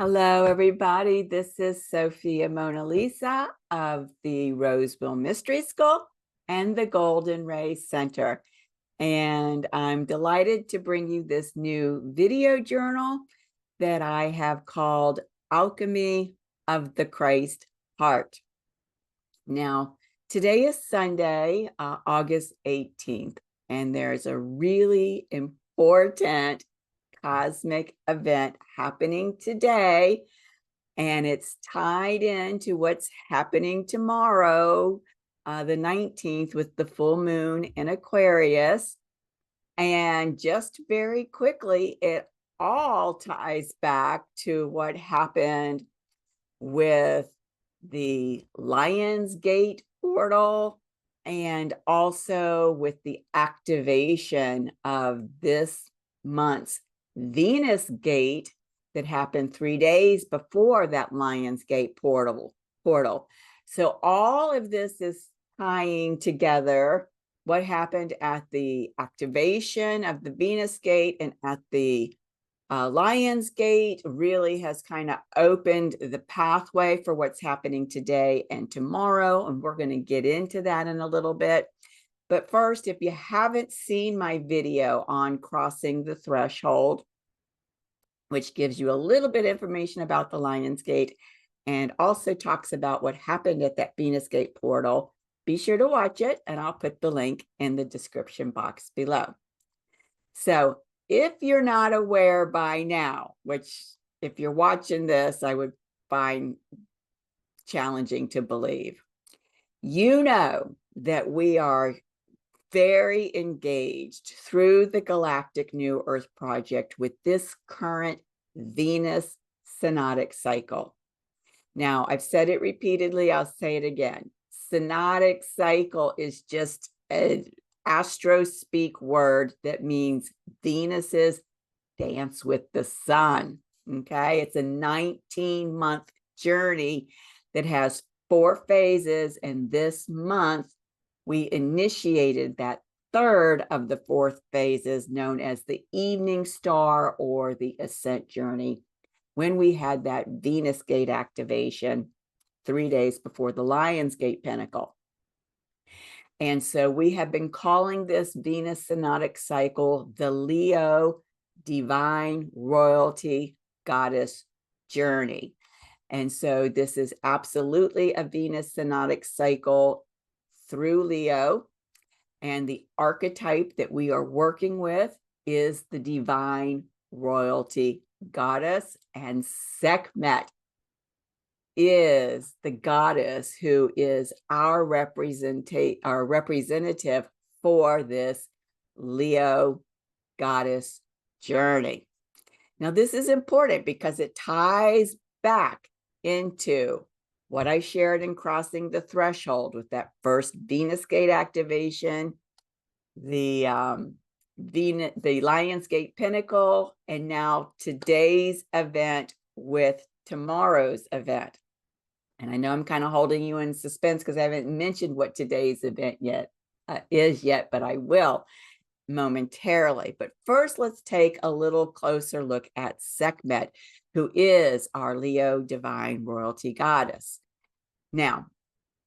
Hello, everybody. This is Sophia Mona Lisa of the Roseville Mystery School and the Golden Ray Center. And I'm delighted to bring you this new video journal that I have called Alchemy of the Christ Heart. Now, today is Sunday, August 18th, and there's a really important cosmic event happening today, and it's tied into what's happening tomorrow, the 19th, with the full moon in Aquarius. And just very quickly, it all ties back to what happened with the Lion's Gate portal and also with the activation of this month's Venus Gate that happened 3 days before that Lion's Gate portal. So all of this is tying together what happened at the activation of the Venus Gate and at the Lion's Gate really has kind of opened the pathway for what's happening today and tomorrow. And we're going to get into that in a little bit. But first, if you haven't seen my video on crossing the threshold, which gives you a little bit of information about the Lion's Gate and also talks about what happened at that Venus Gate portal, be sure to watch it, and I'll put the link in the description box below. So if you're not aware by now, which if you're watching this, I would find challenging to believe, you know that we are very engaged through the Galactic New Earth Project with this current Venus synodic cycle. Now, I've said it repeatedly, I'll say it again. Synodic cycle is just an astro speak word that means Venus's dance with the sun. Okay, it's a 19-month journey that has 4 phases, and this month we initiated that third of the 4 phases, known as the evening star or the ascent journey, when we had that Venus Gate activation 3 days before the Lion's Gate Pinnacle. And so we have been calling this Venus synodic cycle the Leo Divine Royalty Goddess Journey. And so this is absolutely a Venus synodic cycle through Leo. And the archetype that we are working with is the Divine Royalty Goddess, and Sekhmet is the goddess who is our representative for this Leo goddess journey. Now, this is important because it ties back into what I shared in Crossing the Threshold with that first Venus Gate activation, the Lion's Gate Pinnacle, and now today's event with tomorrow's event. And I know I'm kind of holding you in suspense because I haven't mentioned what today's event is yet, but I will momentarily. But first, let's take a little closer look at Sekhmet, who is our Leo Divine Royalty Goddess. Now,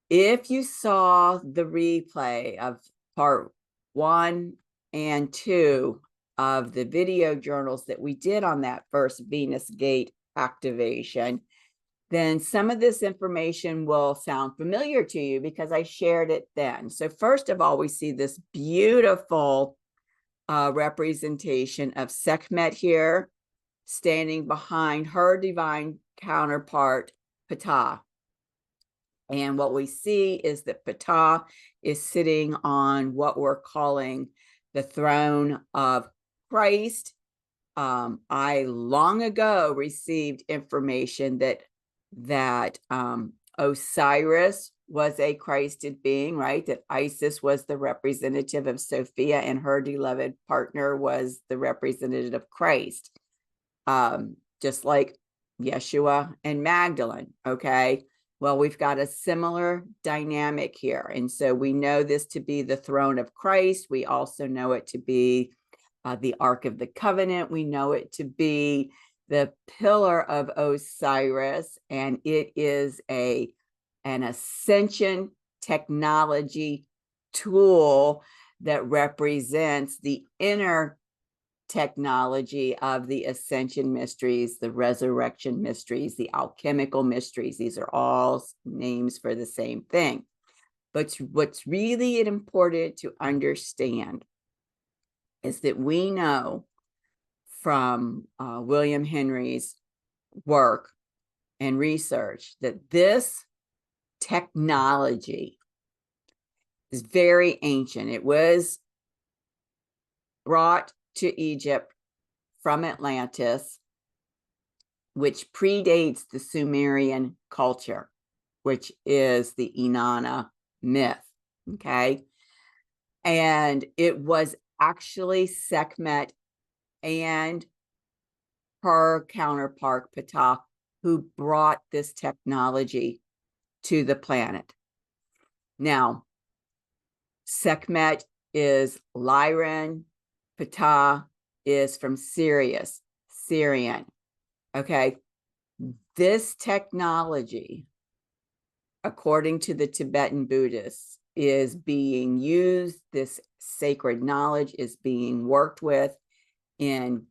if you saw the replay of part 1 and 2 of the video journals that we did on that first Venus Gate activation, then some of this information will sound familiar to you because I shared it then. So first of all, we see this beautiful representation of Sekhmet here, standing behind her divine counterpart, Ptah. And what we see is that Ptah is sitting on what we're calling the throne of Christ. I long ago received information that Osiris was a Christed being, right? That Isis was the representative of Sophia and her beloved partner was the representative of Christ. Just like Yeshua and Magdalene, okay? Well, we've got a similar dynamic here. And so we know this to be the throne of Christ. We also know it to be the Ark of the Covenant. We know it to be the pillar of Osiris, and it is an ascension technology tool that represents the inner technology of the ascension mysteries, the resurrection mysteries, the alchemical mysteries. These are all names for the same thing. But what's really important to understand is that we know from William Henry's work and research that this technology is very ancient. It was brought to Egypt from Atlantis, which predates the Sumerian culture, which is the Inanna myth, okay? And it was actually Sekhmet and her counterpart, Ptah, who brought this technology to the planet. Now, Sekhmet is Lyran, Ptah is from Sirius, Syrian. Okay, this technology, according to the Tibetan Buddhists, is being used, this sacred knowledge is being worked with in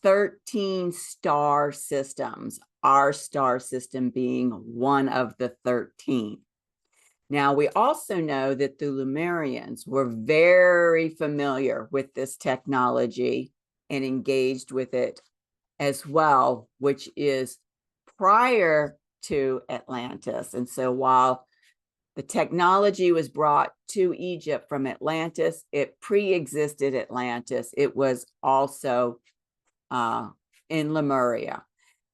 13 star systems, our star system being one of the 13. Now, we also know that the Lemurians were very familiar with this technology and engaged with it as well, which is prior to Atlantis. And so while the technology was brought to Egypt from Atlantis, it pre-existed Atlantis. It was also in Lemuria.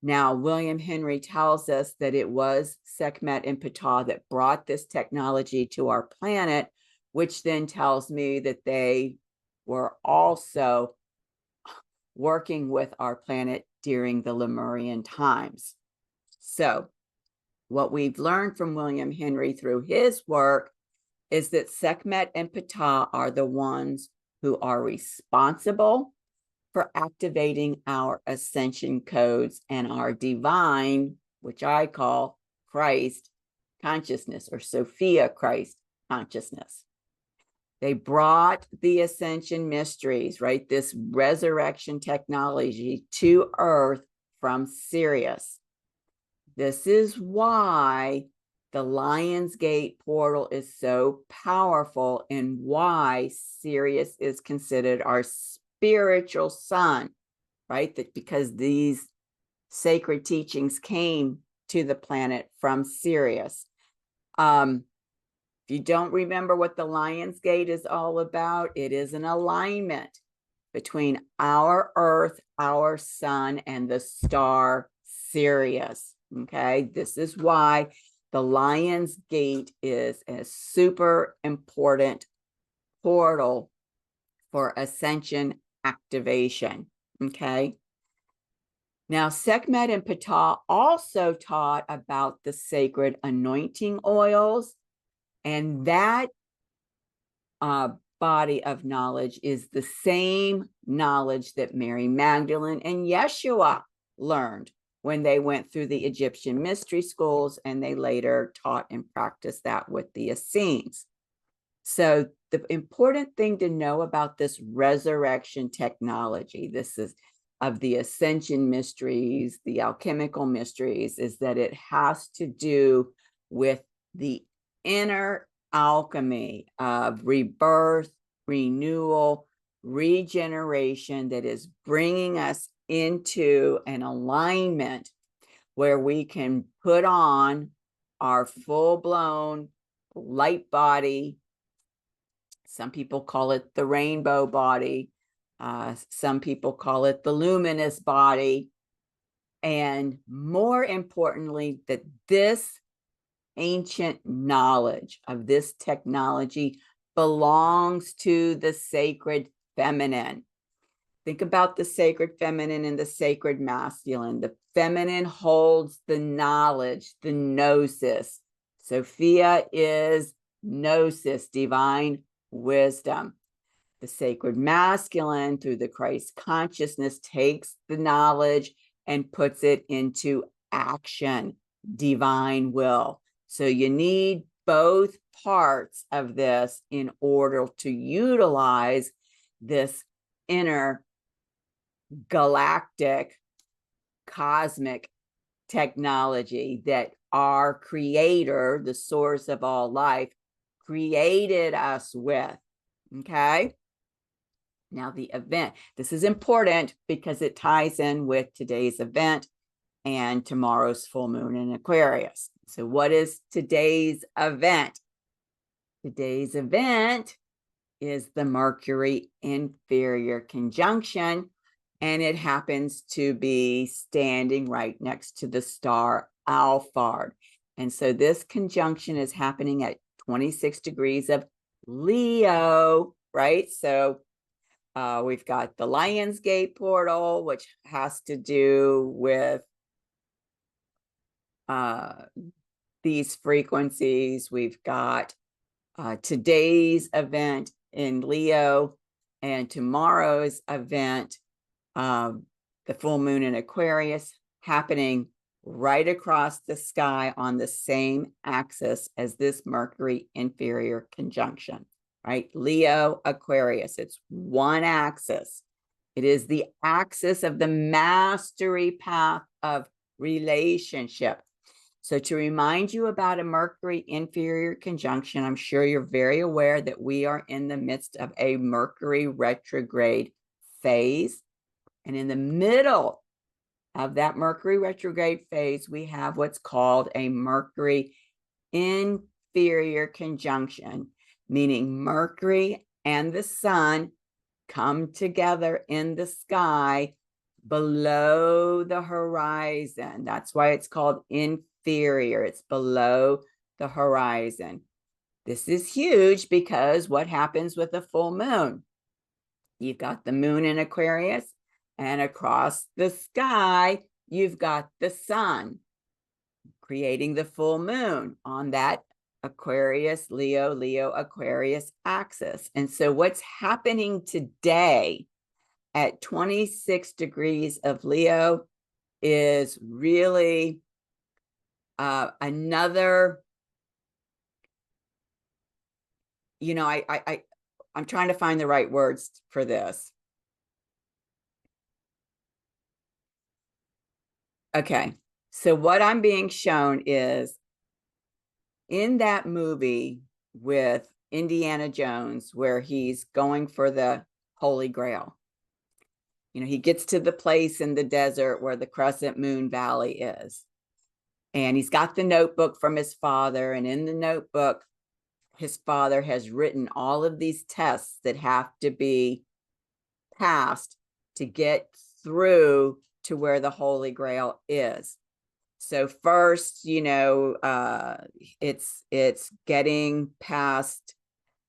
Now, William Henry tells us that it was Sekhmet and Ptah that brought this technology to our planet, which then tells me that they were also working with our planet during the Lemurian times. So what we've learned from William Henry through his work is that Sekhmet and Ptah are the ones who are responsible for activating our ascension codes and our divine, which I call Christ consciousness, or Sophia Christ consciousness. They brought the ascension mysteries, right? This resurrection technology to Earth from Sirius. This is why the Lion's Gate portal is so powerful and why Sirius is considered our spiritual son, right? That because these sacred teachings came to the planet from Sirius. If you don't remember what the Lion's Gate is all about, it is an alignment between our Earth, our sun, and the star Sirius. Okay, this is why the Lion's Gate is a super important portal for ascension activation. Okay. Now, Sekhmet and Ptah also taught about the sacred anointing oils, and that body of knowledge is the same knowledge that Mary Magdalene and Yeshua learned when they went through the Egyptian mystery schools, and they later taught and practiced that with the Essenes. So the important thing to know about this resurrection technology, this is of the ascension mysteries, the alchemical mysteries, is that it has to do with the inner alchemy of rebirth, renewal, regeneration that is bringing us into an alignment where we can put on our full-blown light body. Some people call it the rainbow body. Some people call it the luminous body. And more importantly, that this ancient knowledge of this technology belongs to the sacred feminine. Think about the sacred feminine and the sacred masculine. The feminine holds the knowledge, the gnosis. Sophia is gnosis, divine wisdom. The sacred masculine, through the Christ consciousness, takes the knowledge and puts it into action, divine will. So you need both parts of this in order to utilize this inner galactic cosmic technology that our creator, the source of all life, created us with. Okay. Now the event, this is important because it ties in with today's event and tomorrow's full moon in Aquarius. So what is today's event? Today's event is the Mercury Inferior Conjunction, and it happens to be standing right next to the star Alphard. And so this conjunction is happening at 26 degrees of Leo, right? So we've got the Lionsgate portal, which has to do with these frequencies. We've got today's event in Leo and tomorrow's event, the full moon in Aquarius, happening right across the sky on the same axis as this Mercury Inferior Conjunction, right? Leo, Aquarius, it's one axis. It is the axis of the mastery path of relationship. So to remind you about a Mercury Inferior Conjunction, I'm sure you're very aware that we are in the midst of a Mercury retrograde phase. And in the middle of that Mercury retrograde phase, we have what's called a Mercury Inferior Conjunction, meaning Mercury and the sun come together in the sky below the horizon. That's why it's called inferior. It's below the horizon. This is huge because what happens with a full moon? You've got the moon in Aquarius, and across the sky, you've got the sun creating the full moon on that Aquarius, Leo, Leo, Aquarius axis. And so what's happening today at 26 degrees of Leo is really another, you know, I'm trying to find the right words for this. Okay, so what I'm being shown is in that movie with Indiana Jones, where he's going for the Holy Grail. You know, he gets to the place in the desert where the Crescent Moon Valley is. And he's got the notebook from his father. And in the notebook, his father has written all of these tests that have to be passed to get through to where the Holy Grail is. So first, you know, it's getting past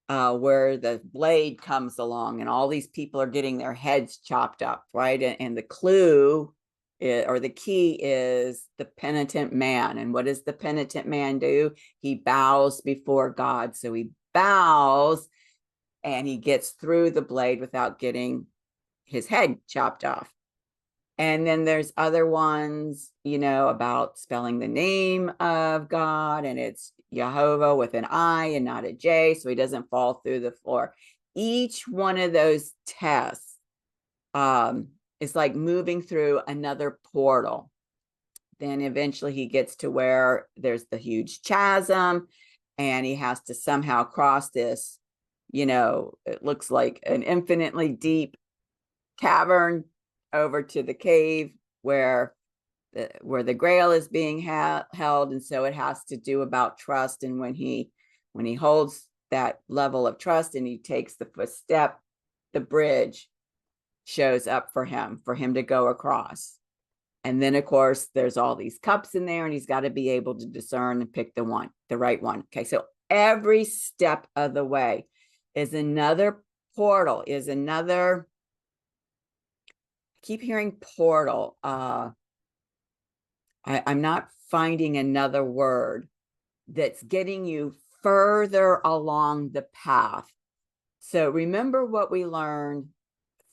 where the blade comes along and all these people are getting their heads chopped up, right? And the clue or the key is the penitent man. And what does the penitent man do? He bows before God. So he bows and he gets through the blade without getting his head chopped off. And then there's other ones, you know, about spelling the name of God, and it's Jehovah with an I and not a J, so he doesn't fall through the floor. Each one of those tests is like moving through another portal. Then eventually he gets to where there's the huge chasm, and he has to somehow cross this, you know, it looks like an infinitely deep cavern over to the cave where the grail is being held. And so it has to do about trust. And when he holds that level of trust and he takes the first step, the bridge shows up for him to go across. And then of course there's all these cups in there, and he's got to be able to discern and pick the right one. Okay, so every step of the way is another portal, is another, keep hearing portal. I'm not finding another word that's getting you further along the path. So remember what we learned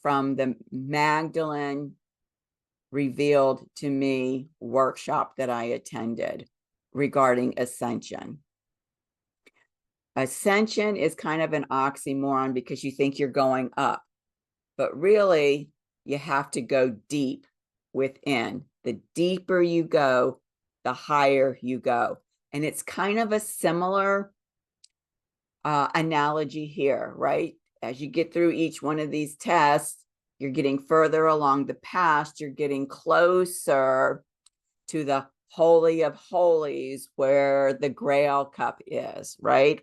from the Magdalene revealed to me workshop that I attended regarding ascension. Ascension is kind of an oxymoron because you think you're going up, but really you have to go deep within. The deeper you go, the higher you go. And it's kind of a similar analogy here, right? As you get through each one of these tests, you're getting further along the path, you're getting closer to the Holy of Holies where the Grail cup is, right?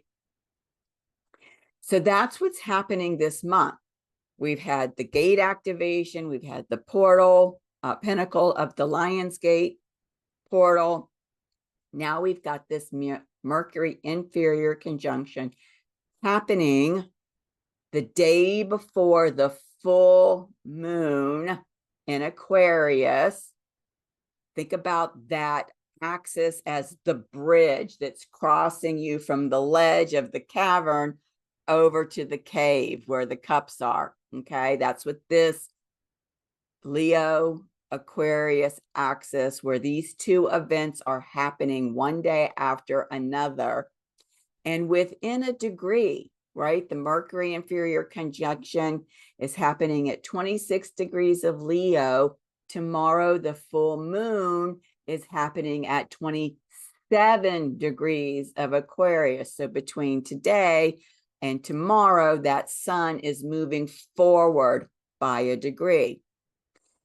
So that's what's happening this month. We've had the gate activation, we've had the portal, Pinnacle of the Lion's Gate portal. Now we've got this Mercury Inferior Conjunction happening the day before the full moon in Aquarius. Think about that axis as the bridge that's crossing you from the ledge of the cavern over to the cave where the cups are. Okay, that's what this Leo Aquarius axis, where these two events are happening one day after another and within a degree, right? The Mercury Inferior Conjunction is happening at 26 degrees of Leo. Tomorrow, the full moon is happening at 27 degrees of Aquarius. So between today and tomorrow, that sun is moving forward by a degree.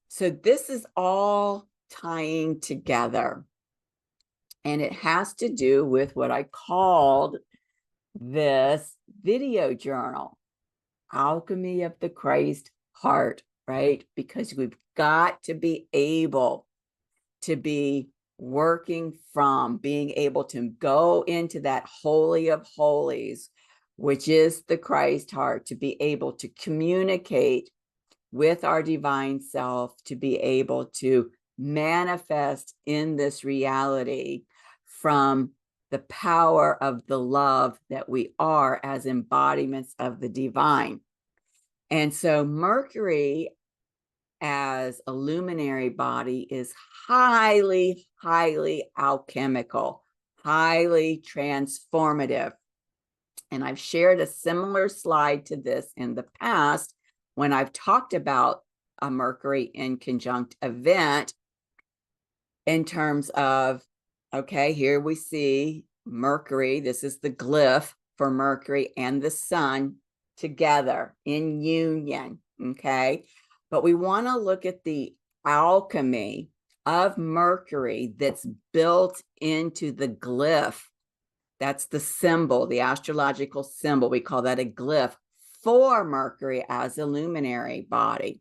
So this is all tying together. And it has to do with what I called this video journal, Alchemy of the Christ Heart, right? Because we've got to be able to be working from being able to go into that Holy of Holies, which is the Christ heart, to be able to communicate with our divine self, to be able to manifest in this reality from the power of the love that we are as embodiments of the divine. And so Mercury as a luminary body is highly, highly alchemical, highly transformative. And I've shared a similar slide to this in the past when I've talked about a Mercury in conjunct event in terms of, okay, here we see Mercury. This is the glyph for Mercury and the sun together in union, okay? But we want to look at the alchemy of Mercury that's built into the glyph. That's the symbol, the astrological symbol. We call that a glyph for Mercury as a luminary body.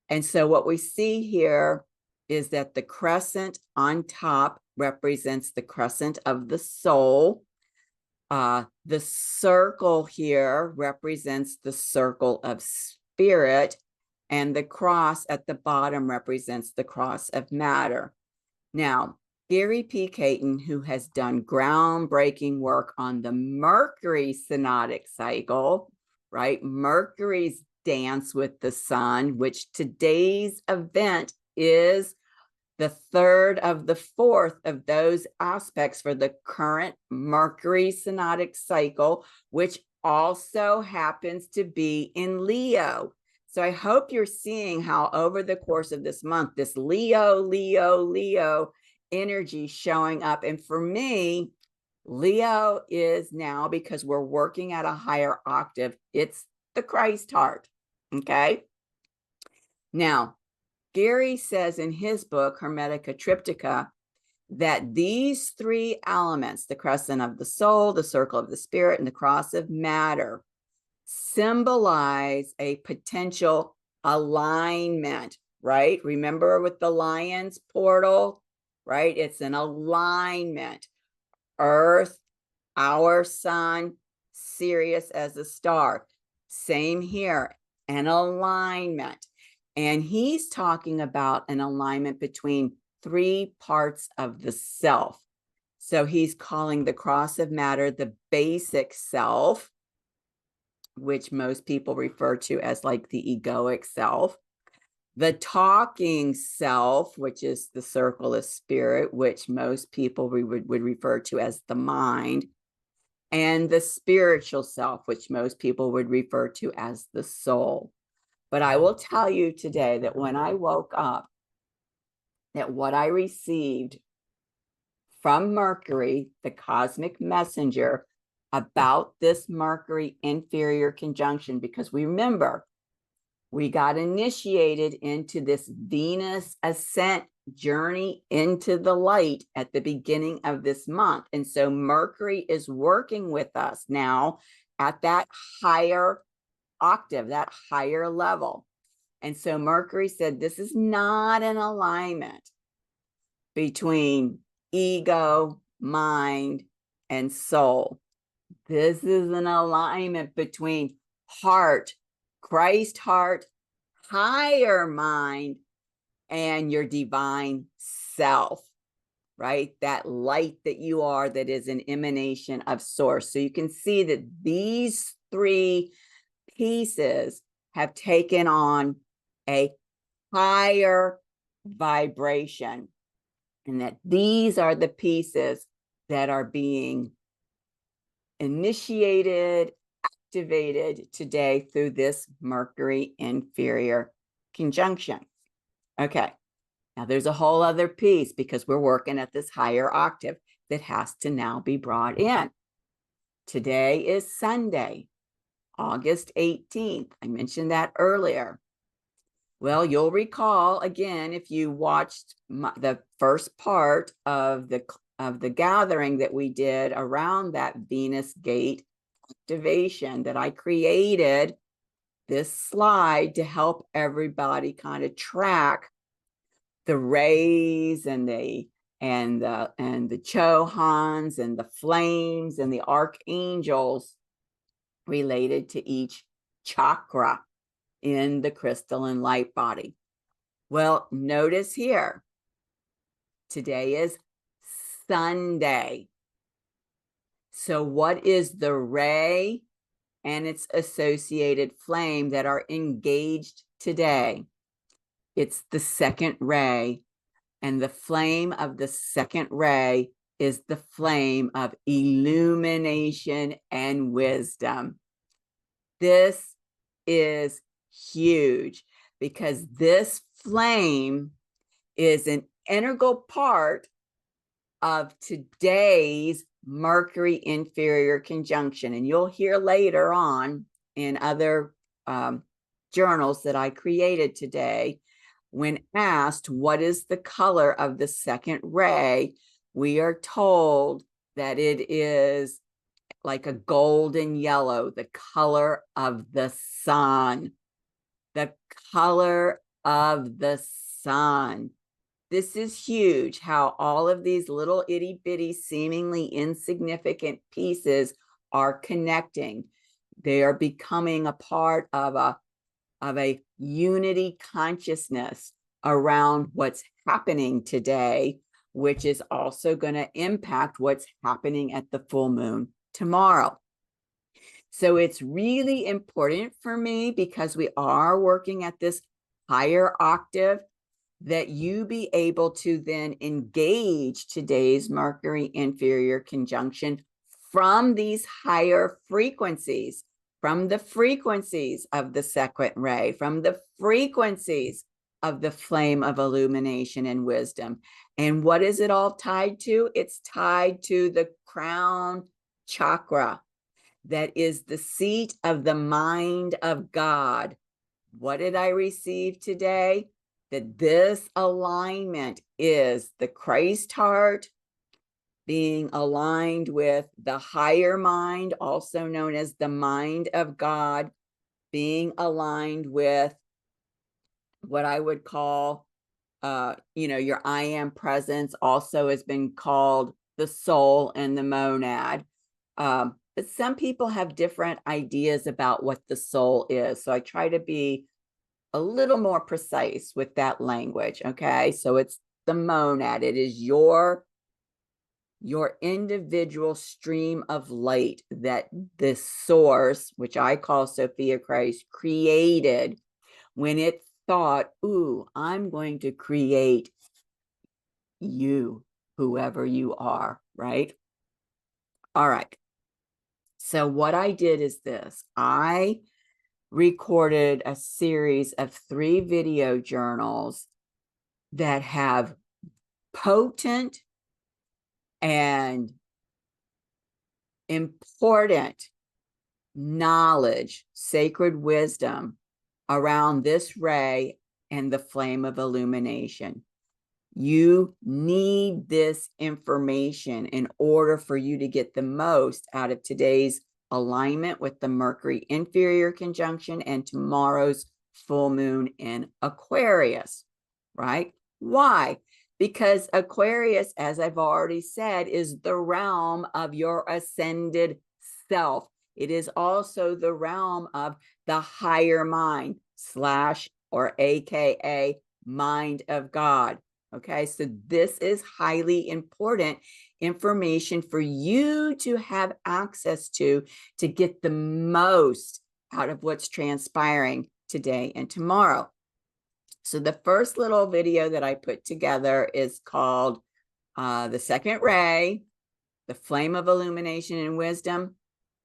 And so what we see here is that the crescent on top represents the crescent of the soul. The circle here represents the circle of spirit, and the cross at the bottom represents the cross of matter. Now, Gary P. Caton, who has done groundbreaking work on the Mercury synodic cycle, right? Mercury's dance with the sun, which today's event is the third of the fourth of those aspects for the current Mercury synodic cycle, which also happens to be in Leo. So I hope you're seeing how over the course of this month, this Leo, Leo, Leo energy showing up. And for me, Leo is now, because we're working at a higher octave, it's the Christ heart, okay? Now, Gary says in his book, Hermetica Triptycha, that these three elements, the crescent of the soul, the circle of the spirit, and the cross of matter, symbolize a potential alignment, right? Remember with the lion's portal, right? It's an alignment. Earth, our sun, Sirius as a star. Same here, an alignment. And he's talking about an alignment between three parts of the self. So he's calling the cross of matter the basic self, which most people refer to as like the egoic self. the talking self, which is the circle of spirit, which most people would refer to as the mind, and the spiritual self, which most people would refer to as the soul. But I will tell you today that when I woke up, that what I received from Mercury, the cosmic messenger, about this Mercury inferior conjunction, because we remember we got initiated into this Venus ascent journey into the light at the beginning of this month. And so Mercury is working with us now at that higher octave, that higher level. And so Mercury said, this is not an alignment between ego, mind, and soul. This is an alignment between heart, Christ heart, higher mind, and your divine self, right? That light that you are, that is an emanation of source. So you can see that these three pieces have taken on a higher vibration, and that these are the pieces that are being initiated, activated today through this Mercury inferior conjunction. Okay, now there's a whole other piece, because we're working at this higher octave that has to now be brought in. Today is Sunday, August 18th. I mentioned that earlier. Well, you'll recall, again, if you watched the first part of the gathering that we did around that Venus gate activation, that I created this slide to help everybody kind of track the rays and the Chohans and the flames and the archangels related to each chakra in the crystalline light body. Well, notice here, today is Sunday. So what is the ray and its associated flame that are engaged today? It's the second ray, and the flame of the second ray is the flame of illumination and wisdom. This is huge, because this flame is an integral part of today's Mercury inferior conjunction. And you'll hear later on in other journals that I created today, when asked what is the color of the second ray, we are told that it is like a golden yellow, the color of the sun. The color of the sun. This is huge, how all of these little itty bitty, seemingly insignificant pieces are connecting. They are becoming a part of a unity consciousness around what's happening today, which is also going to impact what's happening at the full moon tomorrow. So it's really important for me, because we are working at this higher octave, that you be able to then engage today's Mercury inferior conjunction from these higher frequencies, from the frequencies of the second ray, from the frequencies of the flame of illumination and wisdom. And what is it all tied to? It's tied to the crown chakra, that is the seat of the mind of God. What did I receive today? That this alignment is the Christ heart being aligned with the higher mind, also known as the mind of God, being aligned with what I would call, your I am presence, also has been called the soul and the monad. But some people have different ideas about what the soul is. So I try to be a little more precise with that language. Okay. So it's the monad. It is your individual stream of light that this source, which I call Sopha-Christ, created when it thought, ooh, I'm going to create you, whoever you are, right? All right. So what I did is this. I recorded a series of 3 video journals that have potent and important knowledge, sacred wisdom around this ray and the flame of illumination. You need this information in order for you to get the most out of today's alignment with the Mercury Inferior Conjunction and tomorrow's full moon in Aquarius, right? Why? Because Aquarius, as I've already said, is the realm of your ascended self. It is also the realm of the higher mind / or AKA mind of God. Okay, so this is highly important information for you to have access to get the most out of what's transpiring today and tomorrow. So the first little video that I put together is called The Second Ray, the Flame of Illumination and Wisdom,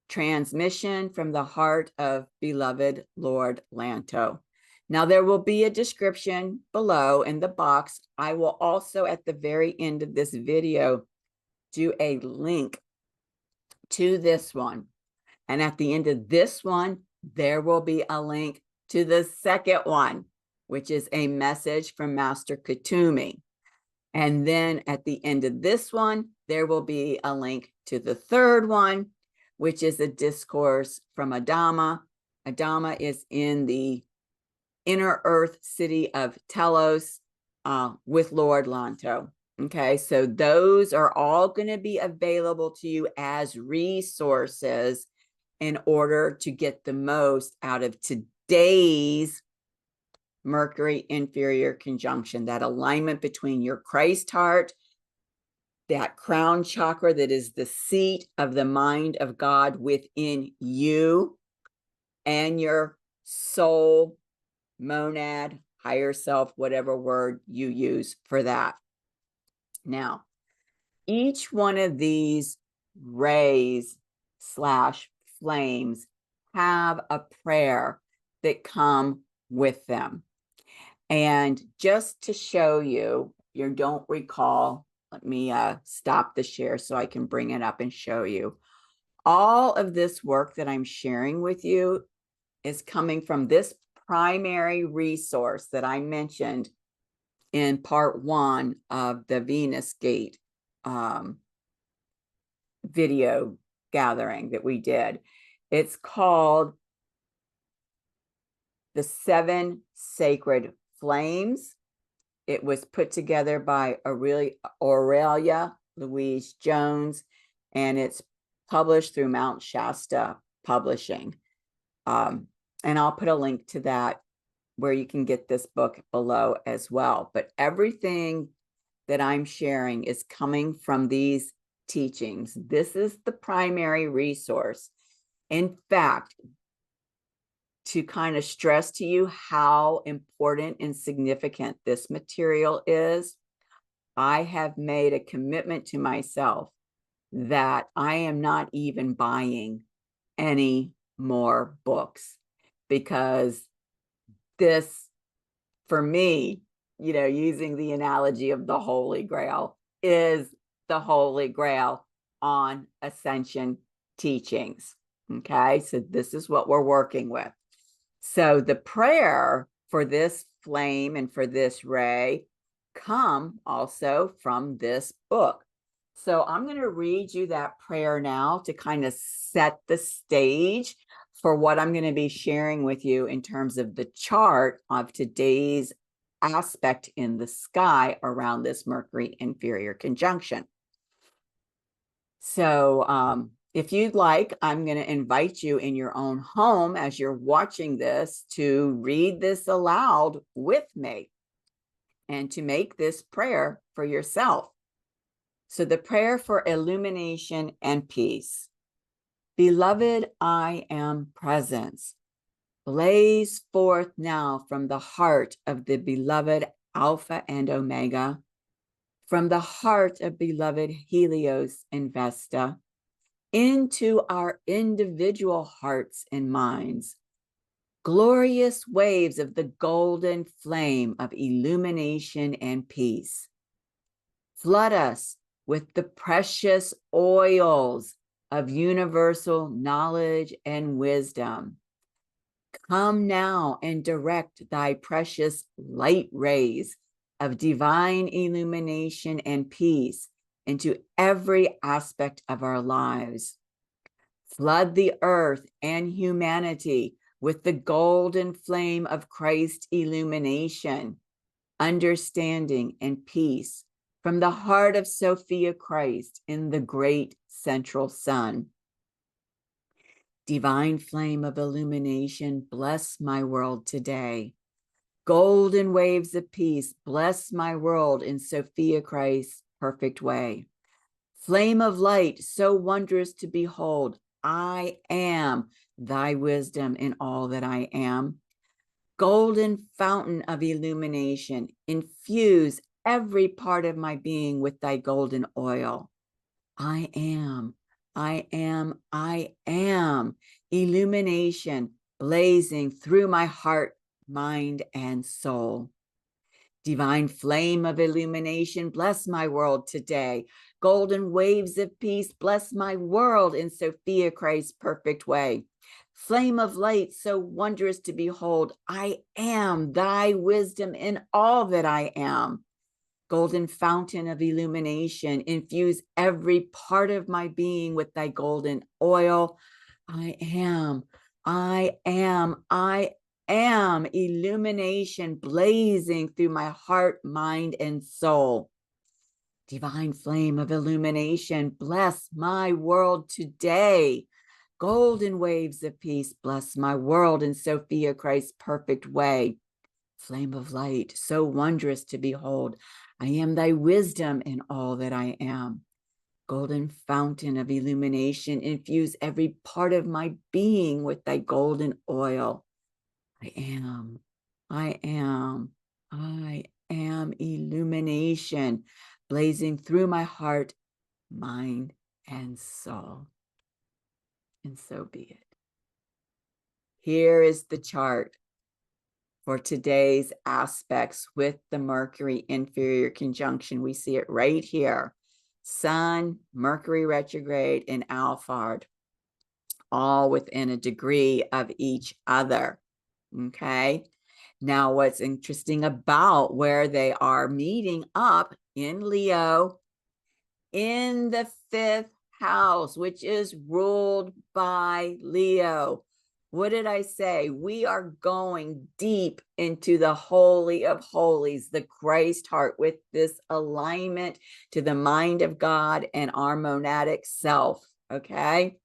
Transmission from the Heart of Beloved Lord Lanto. Now, there will be a description below in the box. I will also, at the very end of this video, do a link to this one. And at the end of this one, there will be a link to the second one, which is a message from Master Kutumi. And then at the end of this one, there will be a link to the third one, which is a discourse from Adama. Adama is in the inner earth city of Telos with Lord Lanto. Okay, so those are all going to be available to you as resources in order to get the most out of today's Mercury Inferior Conjunction, that alignment between your Christ heart, that crown chakra that is the seat of the mind of God within you, and your soul, monad, higher self, whatever word you use for that. Now, each one of these rays / flames have a prayer that come with them. And just to show you, if you don't recall, let me stop the share so I can bring it up and show you. All of this work that I'm sharing with you is coming from this primary resource that I mentioned in part 1 of the Venus Gate video gathering that we did. It's called The 7 Sacred Flames. It was put together by Aurelia Louise Jones, and it's published through Mount Shasta Publishing. And I'll put a link to that where you can get this book below as well. But everything that I'm sharing is coming from these teachings. This is the primary resource. In fact, to kind of stress to you how important and significant this material is, I have made a commitment to myself that I am not even buying any more books, because this, for me, you know, using the analogy of the Holy Grail, is the Holy Grail on ascension teachings. Okay, so this is what we're working with. So the prayer for this flame and for this ray come also from this book. So I'm going to read you that prayer now to kind of set the stage for what I'm going to be sharing with you in terms of the chart of today's aspect in the sky around this Mercury Inferior Conjunction. So if you'd like, I'm going to invite you in your own home as you're watching this to read this aloud with me and to make this prayer for yourself. So the prayer for illumination and peace. Beloved, I am presence. blaze forth now from the heart of the beloved Alpha and Omega, from the heart of beloved Helios and Vesta, into our individual hearts and minds. Glorious waves of the golden flame of illumination and peace. Flood us with the precious oils of universal knowledge and wisdom. Come now and direct thy precious light rays of divine illumination and peace into every aspect of our lives. Flood the earth and humanity with the golden flame of Christ's illumination, understanding, and peace from the heart of Sopha-Christ in the great central sun. Divine flame of illumination, bless my world today. Golden waves of peace, bless my world in Sopha-Christ's perfect way. Flame of light, so wondrous to behold, I am thy wisdom in all that I am. Golden fountain of illumination, infuse every part of my being with thy golden oil. I am illumination blazing through my heart, mind, and soul. Divine flame of illumination, bless my world today. Golden waves of peace, bless my world in Sopha-Christ's perfect way. Flame of light, so wondrous to behold, I am thy wisdom in all that I am. Golden fountain of illumination, infuse every part of my being with thy golden oil. I am illumination blazing through my heart, mind, and soul. Divine flame of illumination, bless my world today. Golden waves of peace, bless my world in Sopha-Christ's perfect way. Flame of light, so wondrous to behold, I am thy wisdom in all that I am. Golden fountain of illumination, infuse every part of my being with thy golden oil. I am illumination, blazing through my heart, mind, and soul. And so be it. Here is the chart for today's aspects with the Mercury Inferior Conjunction. We see it right here. Sun, Mercury retrograde, and Alphard, all within a degree of each other. Okay. Now, what's interesting about where they are meeting up in Leo, in the 5th house, which is ruled by Leo. What did I say? We are going deep into the Holy of Holies, the Christ heart, with this alignment to the mind of God and our monadic self, okay?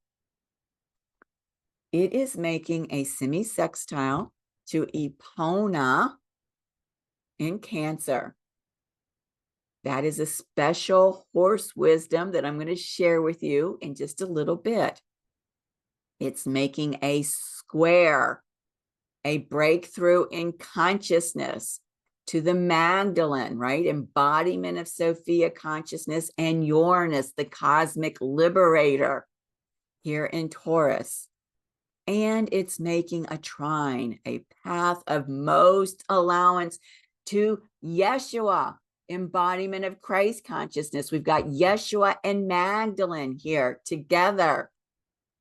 It is making a semi-sextile to Epona in Cancer. That is a special horse wisdom that I'm going to share with you in just a little bit. It's making a square, a breakthrough in consciousness to the Magdalene, right? Embodiment of Sophia consciousness, and Uranus, the cosmic liberator, here in Taurus. And it's making a trine, a path of most allowance to Yeshua, embodiment of Christ consciousness. We've got Yeshua and Magdalene here together,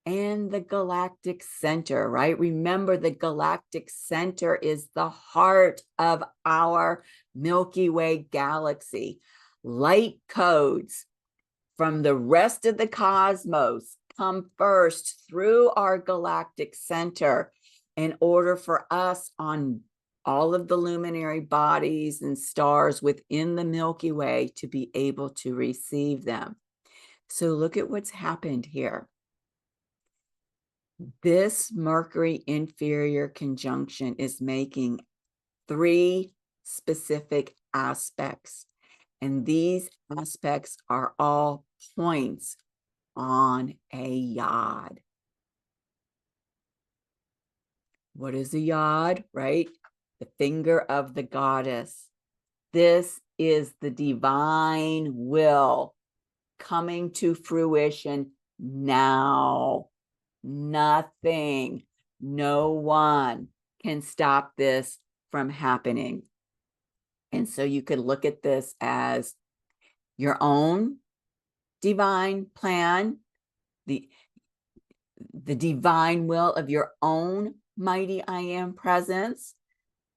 and the galactic center, right? Remember, the galactic center is the heart of our Milky Way galaxy. Light codes from the rest of the cosmos come first through our galactic center in order for us on all of the luminary bodies and stars within the Milky Way to be able to receive them. So look at what's happened here. This Mercury Inferior Conjunction is making 3 specific aspects, and these aspects are all points on a yod. What is a yod, right? The finger of the goddess. This is the divine will coming to fruition now. Nothing, no one can stop this from happening. And so you could look at this as your own divine plan, the divine will of your own mighty I am presence.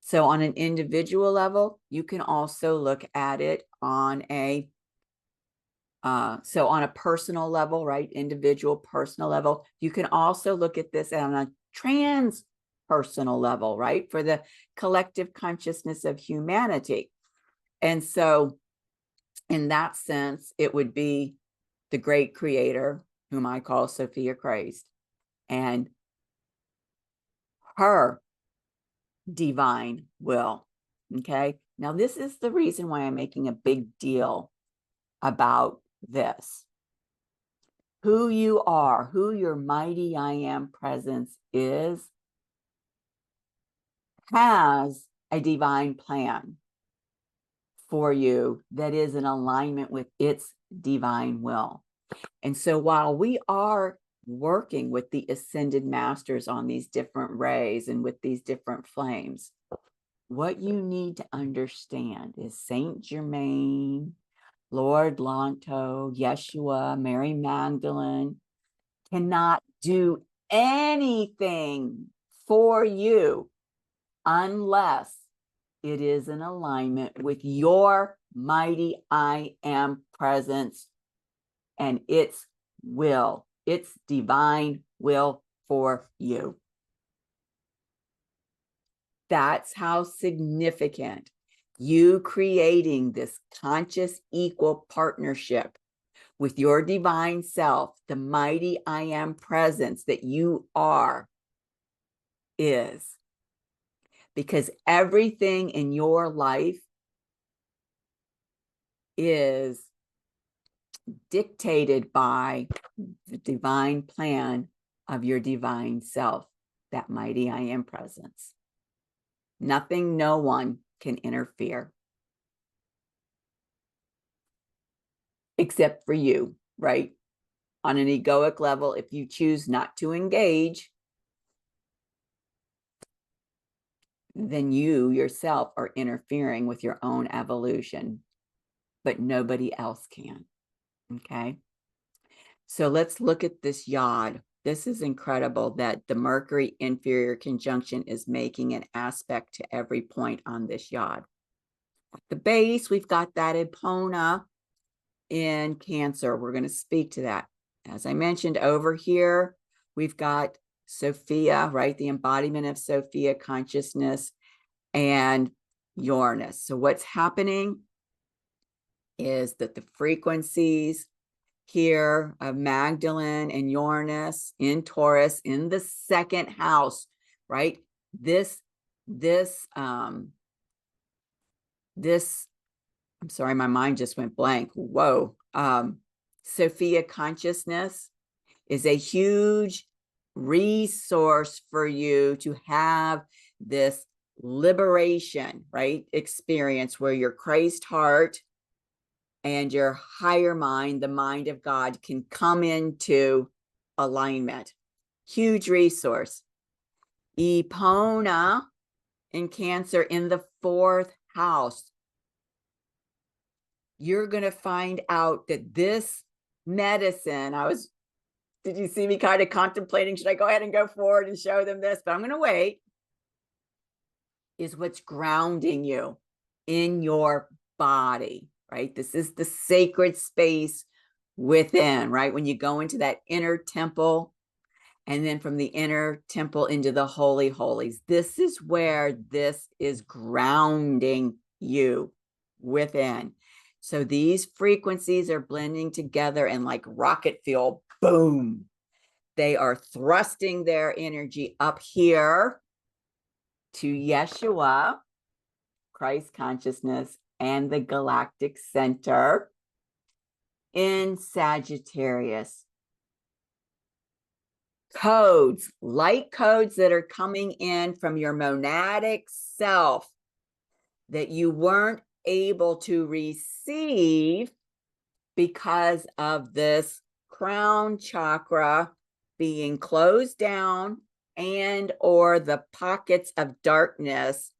So on an individual level, you can also look at it on a on a personal level, right? Individual personal level. You can also look at this on a transpersonal level, right? For the collective consciousness of humanity. And so in that sense, it would be the great creator, whom I call Sopha-Christ, and her divine will. Okay. Now, this is the reason why I'm making a big deal about this. Who you are, who your mighty I am presence is, has a divine plan for you that is in alignment with its divine will. And so while we are working with the ascended masters on these different rays and with these different flames, what you need to understand is Saint Germain, Lord Lanto, Yeshua, Mary Magdalene cannot do anything for you unless it is in alignment with your mighty I am presence and its will, its divine will for you. That's how significant you creating this conscious equal partnership with your divine self, the mighty I am presence that you are, is. Because everything in your life is dictated by the divine plan of your divine self, that mighty I am presence. Nothing, no one can interfere. Except for you, right? On an egoic level, if you choose not to engage, then you yourself are interfering with your own evolution, but nobody else can. Okay. So let's look at this yod. This is incredible that the Mercury Inferior Conjunction is making an aspect to every point on this yod. At the base, we've got that Epona in Cancer. We're going to speak to that. As I mentioned over here, we've got Sophia, right? The embodiment of Sophia consciousness and Uranus. So what's happening is that the frequencies here of Magdalene and Uranus in Taurus in the second house, right? I'm sorry, my mind just went blank. Whoa. Sophia consciousness is a huge resource for you to have this liberation, right? Experience where your Christ heart and your higher mind, the mind of God, can come into alignment. Huge resource. Epona in Cancer in the fourth house. You're going to find out that this medicine, did you see me kind of contemplating, should I go ahead and go forward and show them this? But I'm going to wait. Is what's grounding you in your body, right? This is the sacred space within, right? When you go into that inner temple and then from the inner temple into the holy holies, this is where this is grounding you within. So these frequencies are blending together and like rocket fuel, boom, they are thrusting their energy up here to Yeshua, Christ consciousness, and the galactic center in Sagittarius. codes, light codes that are coming in from your monadic self that you weren't able to receive because of this crown chakra being closed down and or the pockets of darkness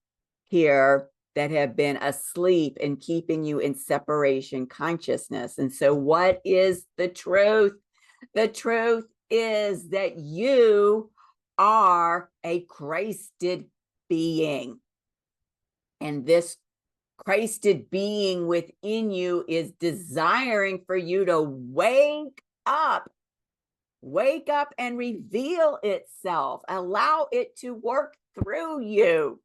here that have been asleep and keeping you in separation consciousness. And so what is the truth? The truth is that you are a Christed being. And this Christed being within you is desiring for you to wake up and reveal itself, allow it to work through you.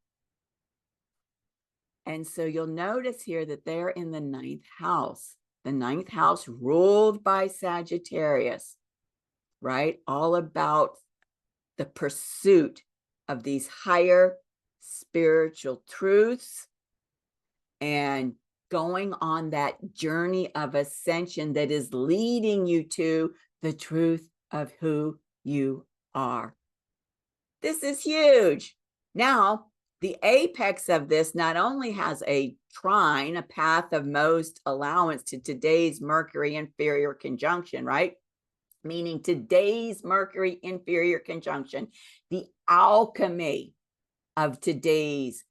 And so you'll notice here that they're in the 9th house, the 9th house ruled by Sagittarius, right? All about the pursuit of these higher spiritual truths and going on that journey of ascension that is leading you to the truth of who you are. This is huge. Now, the apex of this not only has a trine, a path of most allowance to today's Mercury Inferior Conjunction, right? Meaning today's Mercury Inferior Conjunction, the alchemy of today's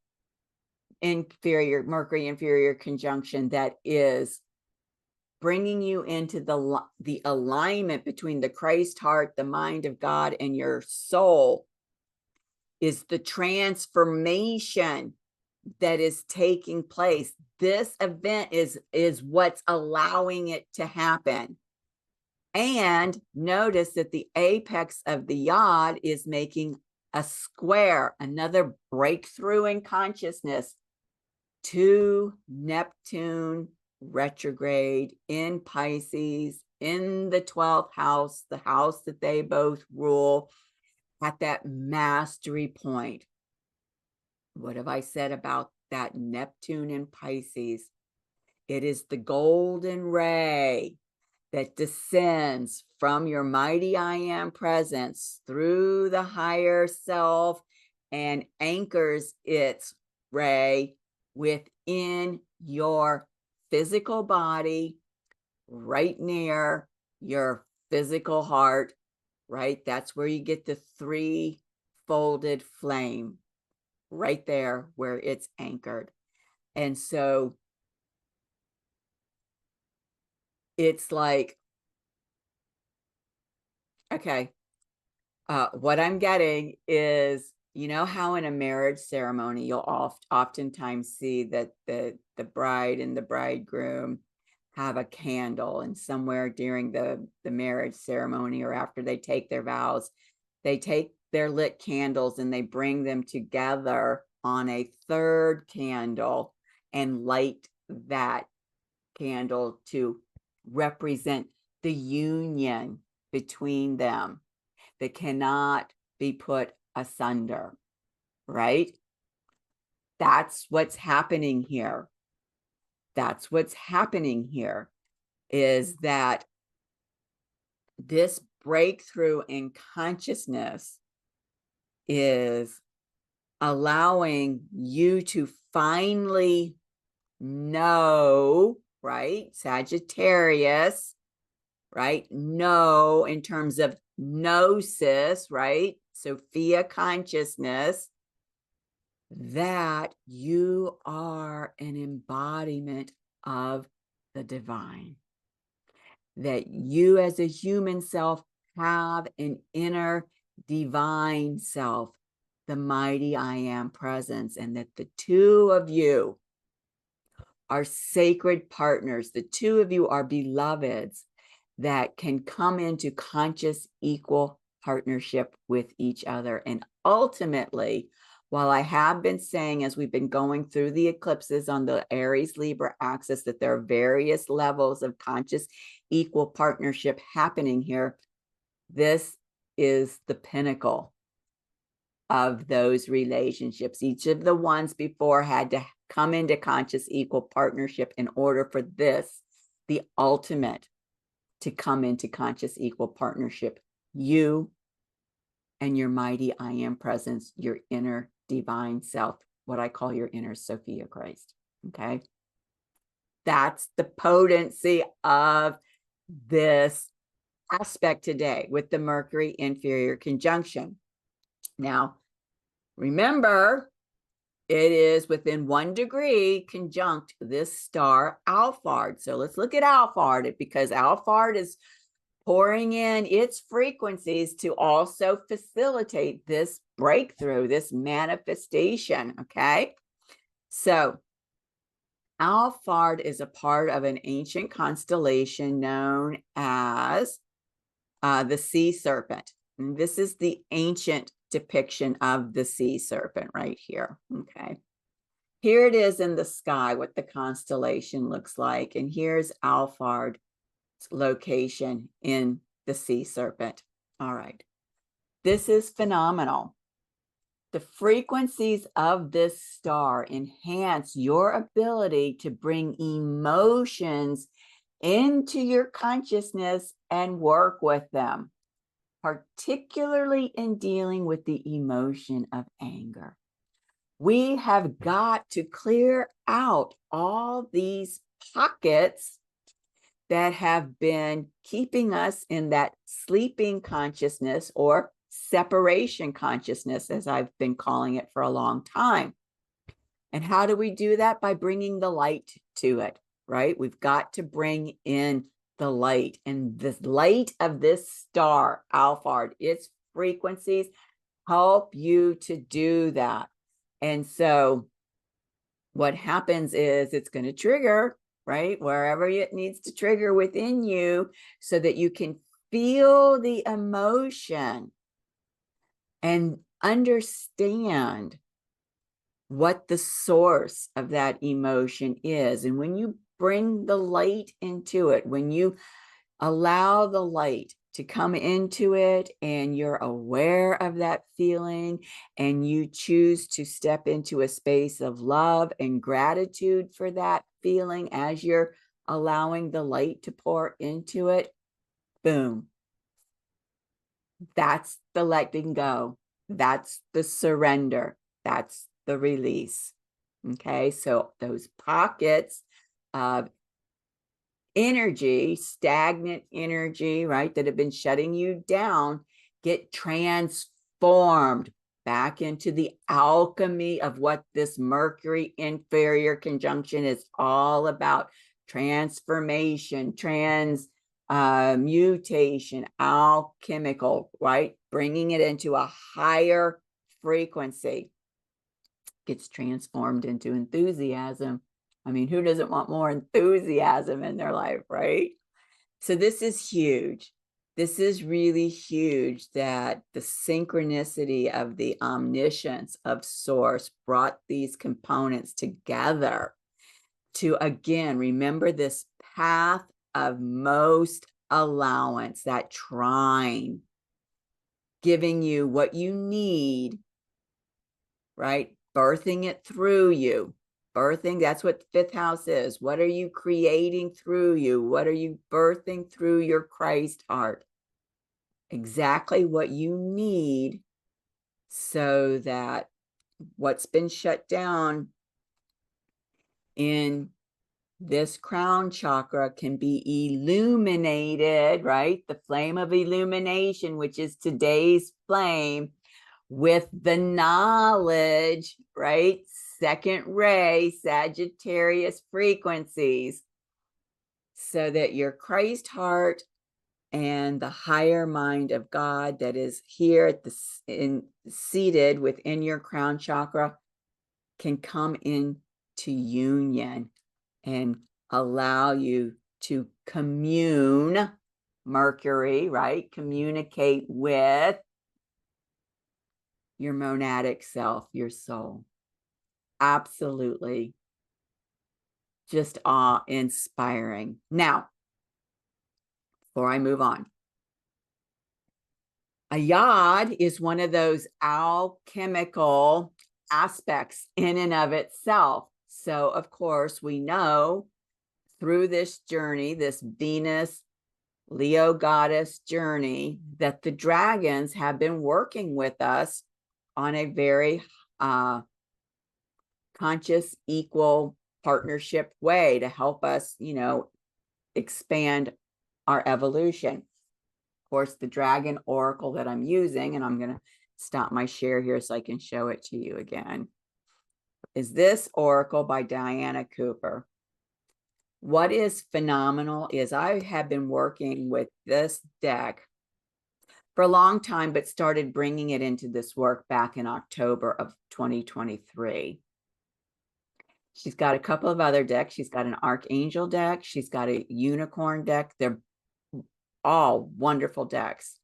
Mercury Inferior Conjunction that is bringing you into the alignment between the Christ heart, the mind of God, and your soul is the transformation that is taking place. This event is what's allowing it to happen. And notice that the apex of the yod is making a square, another breakthrough in consciousness to Neptune retrograde in Pisces, in the 12th house, the house that they both rule, at that mastery point. What have I said about that Neptune in Pisces? It is the golden ray that descends from your mighty I am presence through the higher self and anchors its ray within your physical body, right near your physical heart, right? That's where you get the 3-folded flame, right there where it's anchored. And so it's like, okay, what I'm getting is, you know how in a marriage ceremony, you'll oftentimes see that the bride and the bridegroom have a candle, and somewhere during the marriage ceremony or after they take their vows, they take their lit candles and they bring them together on a 3rd candle and light that candle to represent the union between them that cannot be put asunder, right? That's what's happening here. That's what's happening here, is that this breakthrough in consciousness is allowing you to finally know, right? Sagittarius, right? Know in terms of gnosis, right? Sophia consciousness, that you are an embodiment of the divine, that you as a human self have an inner divine self, the mighty I am presence, and that the two of you are sacred partners. The two of you are beloveds that can come into conscious equal partnership with each other. And ultimately, while I have been saying, as we've been going through the eclipses on the Aries Libra axis, that there are various levels of conscious equal partnership happening here, this is the pinnacle of those relationships. Each of the ones before had to come into conscious equal partnership in order for this, the ultimate, to come into conscious equal partnership. You and your mighty I am presence, your inner divine self, what I call your inner Sopha-Christ. Okay. That's the potency of this aspect today with the Mercury Inferior Conjunction. Now, remember, it is within 1 degree conjunct this star Alphard. So let's look at Alphard, because Alphard is pouring in its frequencies to also facilitate this breakthrough, this manifestation. Okay. So Alphard is a part of an ancient constellation known as the Sea Serpent. And this is the ancient depiction of the Sea Serpent right here. Okay. Here it is in the sky, what the constellation looks like. And here's Alphard's location in the Sea Serpent. All right. This is phenomenal. The frequencies of this star enhance your ability to bring emotions into your consciousness and work with them, particularly in dealing with the emotion of anger. We have got to clear out all these pockets that have been keeping us in that sleeping consciousness, or separation consciousness, as I've been calling it for a long time. And how do we do that? By bringing the light to it, right? We've got to bring in the light, and the light of this star, Alphard, its frequencies help you to do that. And so what happens is it's going to trigger, right, wherever it needs to trigger within you, so that you can feel the emotion and understand what the source of that emotion is. And when you bring the light into it, when you allow the light to come into it, and you're aware of that feeling, and you choose to step into a space of love and gratitude for that feeling as you're allowing the light to pour into it, boom. That's the letting go. That's the surrender. That's the release. Okay, so those pockets of energy, stagnant energy, right, that have been shutting you down, get transformed back into the alchemy of what this Mercury Inferior Conjunction is all about. Transformation, mutation, alchemical, right? Bringing it into a higher frequency. Gets transformed into enthusiasm. I mean, who doesn't want more enthusiasm in their life, right? So this is huge. This is really huge, that the synchronicity of the omniscience of Source brought these components together to, again, remember this path of most allowance, that trine, giving you what you need, right? Birthing it through you. Birthing, that's what the fifth house is. What are you creating through you? What are you birthing through your Christ heart? Exactly what you need, so that what's been shut down in this crown chakra can be illuminated, right? The flame of illumination, which is today's flame, with the knowledge, right? Second ray, Sagittarius frequencies, so that your Christ heart and the higher mind of God that is here at seated within your crown chakra can come into union and allow you to commune, Mercury, right? Communicate with your monadic self, your soul. Absolutely just awe-inspiring. Now, before I move on, Ayad is one of those alchemical aspects in and of itself. So, of course, we know through this journey, this Venus Leo goddess journey that the dragons have been working with us on a very conscious, equal partnership way to help us, expand our evolution. Of course, the dragon oracle that I'm using, and I'm going to stop my share here so I can show it to you again, is this oracle by Diana Cooper. What is phenomenal is I have been working with this deck for a long time, but started bringing it into this work back in October of 2023. She's got a couple of other decks. She's got an Archangel deck. She's got a Unicorn deck. They're all wonderful decks.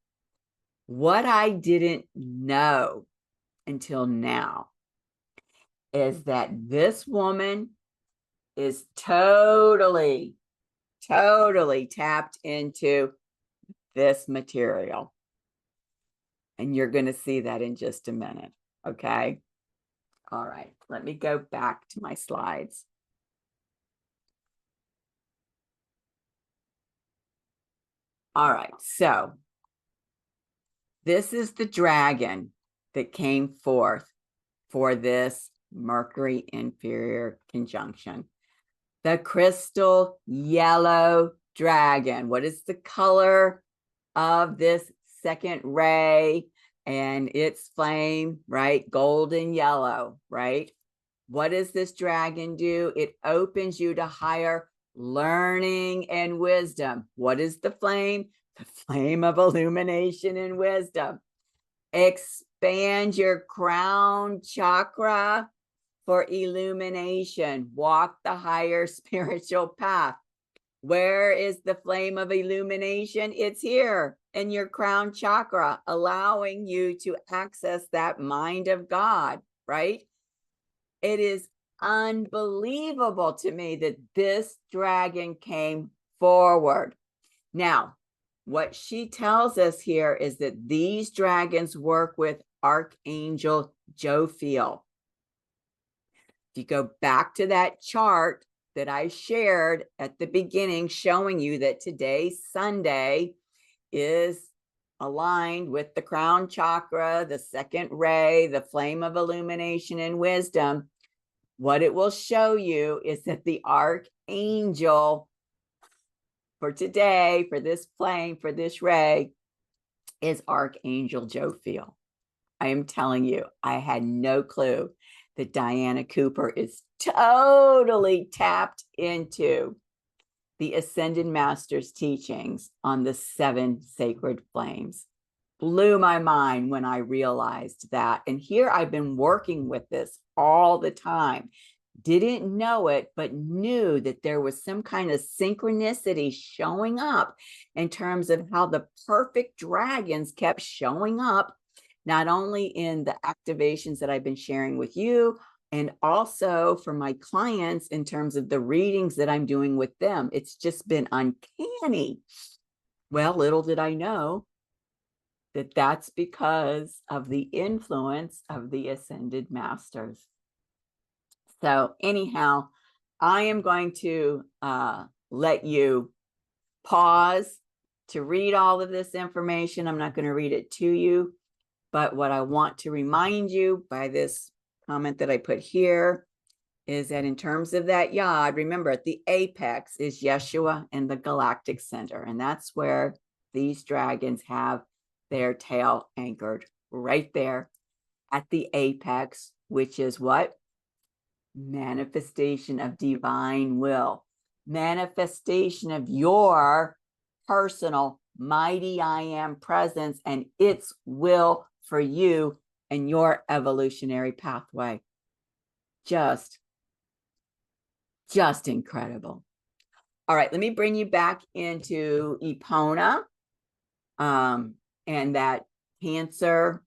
What I didn't know until now is that this woman is totally tapped into this material. And you're going to see that in just a minute. Okay. All right. Let me go back to my slides. All right. So this is the dragon that came forth for this Mercury Inferior Conjunction. The crystal yellow dragon. What is the color of this second ray and its flame, right? Golden yellow, right? What does this dragon do? It opens you to higher learning and wisdom. What is the flame? The flame of illumination and wisdom. Expand your crown chakra for illumination. Walk the higher spiritual path. Where is the flame of illumination? It's here in your crown chakra, allowing you to access that mind of God, right? It is unbelievable to me that this dragon came forward. Now, what she tells us here is that these dragons work with Archangel Jophiel. If you go back to that chart that I shared at the beginning, showing you that today, Sunday, is aligned with the crown chakra, the second ray, the flame of illumination and wisdom, what it will show you is that the archangel for today, for this flame, for this ray, is Archangel Jophiel. I am telling you, I had no clue that Diana Cooper is totally tapped into the Ascended Master's teachings on the 7 sacred flames. Blew my mind when I realized that. And here I've been working with this all the time. Didn't know it, but knew that there was some kind of synchronicity showing up in terms of how the perfect dragons kept showing up, not only in the activations that I've been sharing with you, and also for my clients in terms of the readings that I'm doing with them. It's just been uncanny. Well, little did I know that that's because of the influence of the Ascended Masters. So anyhow, I am going to let you pause to read all of this information. I'm not going to read it to you, but what I want to remind you by this comment that I put here is that in terms of that yod, remember at the apex is Yeshua and the galactic center. And that's where these dragons have their tail anchored right there at the apex, which is what? Manifestation of divine will, manifestation of your personal mighty I am presence and its will for you and your evolutionary pathway. Just incredible. All right, let me bring you back into Epona and that Cancer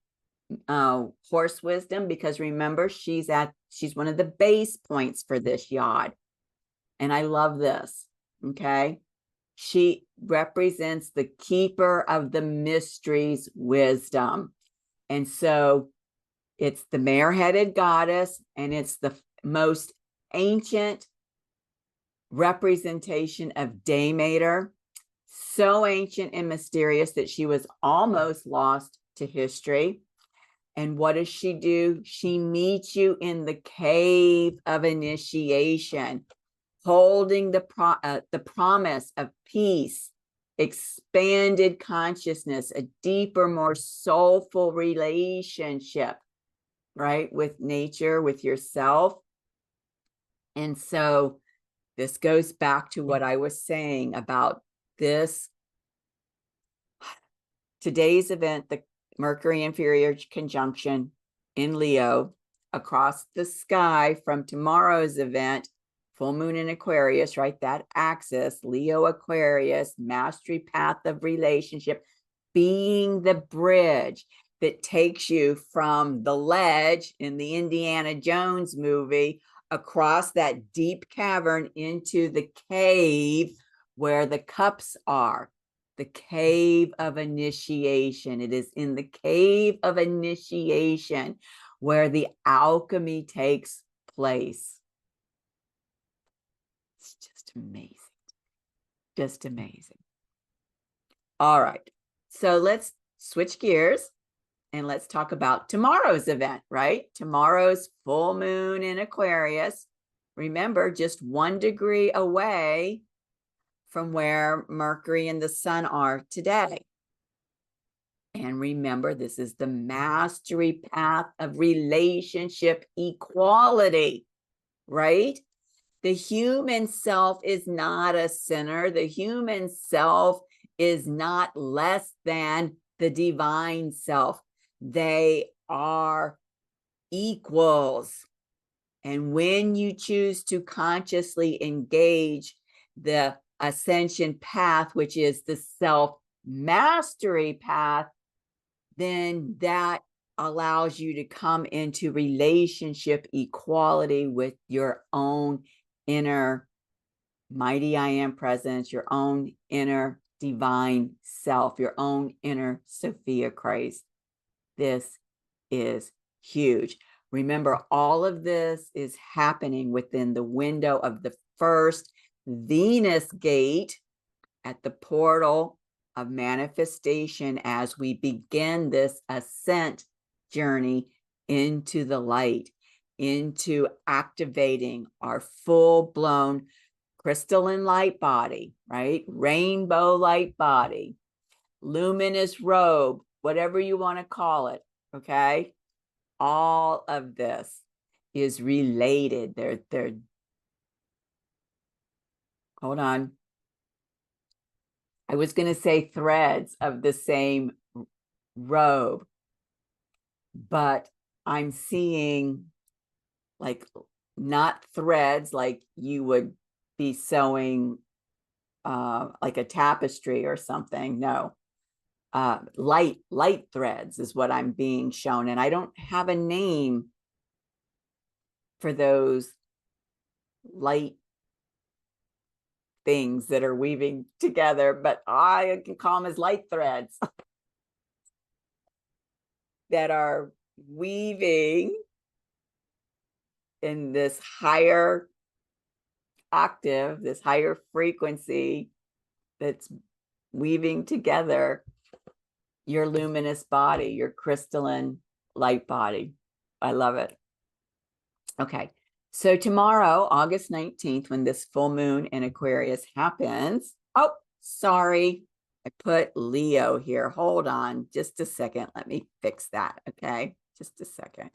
horse wisdom, because remember, she's one of the base points for this yod. And I love this. Okay. She represents the keeper of the mysteries wisdom. And so it's the mare-headed goddess, and it's the most ancient representation of Day Mater, so ancient and mysterious that she was almost lost to history. And what does she do? She meets you in the cave of initiation, holding the promise of peace, expanded consciousness, a deeper, more soulful relationship, right, with nature, with yourself. And so this goes back to what I was saying about this today's event, the Mercury Inferior Conjunction in Leo across the sky from tomorrow's event, full moon in Aquarius, right? That axis, Leo Aquarius, mastery path of relationship, being the bridge that takes you from the ledge in the Indiana Jones movie across that deep cavern into the cave where the cups are. The cave of initiation. It is in the cave of initiation where the alchemy takes place. It's just amazing. Just amazing. All right. So let's switch gears and let's talk about tomorrow's event, right? Tomorrow's full moon in Aquarius. Remember, just 1 degree away from where Mercury and the sun are today. And remember, this is the mastery path of relationship equality, right? The human self is not a sinner. The human self is not less than the divine self. They are equals. And when you choose to consciously engage the ascension path, which is the self-mastery path, then that allows you to come into relationship equality with your own inner mighty I am presence, your own inner divine self, your own inner Sophia-Christ. This is huge. Remember, all of this is happening within the window of the first Venus gate at the portal of manifestation as we begin this ascent journey into the light, into activating our full-blown crystalline light body, right? Rainbow light body, luminous robe, whatever you want to call it, okay? All of this is related. They're hold on. I was going to say threads of the same robe, but I'm seeing like not threads like you would be sewing like a tapestry or something. No, light threads is what I'm being shown. And I don't have a name for those light things that are weaving together, but I can call them as light threads that are weaving in this higher octave, this higher frequency that's weaving together your luminous body, your crystalline light body. I love it. Okay. So tomorrow, August 19th, when this full moon in Aquarius happens, oh, sorry, I put Leo here. Hold on just a second. Let me fix that, okay? Just a second.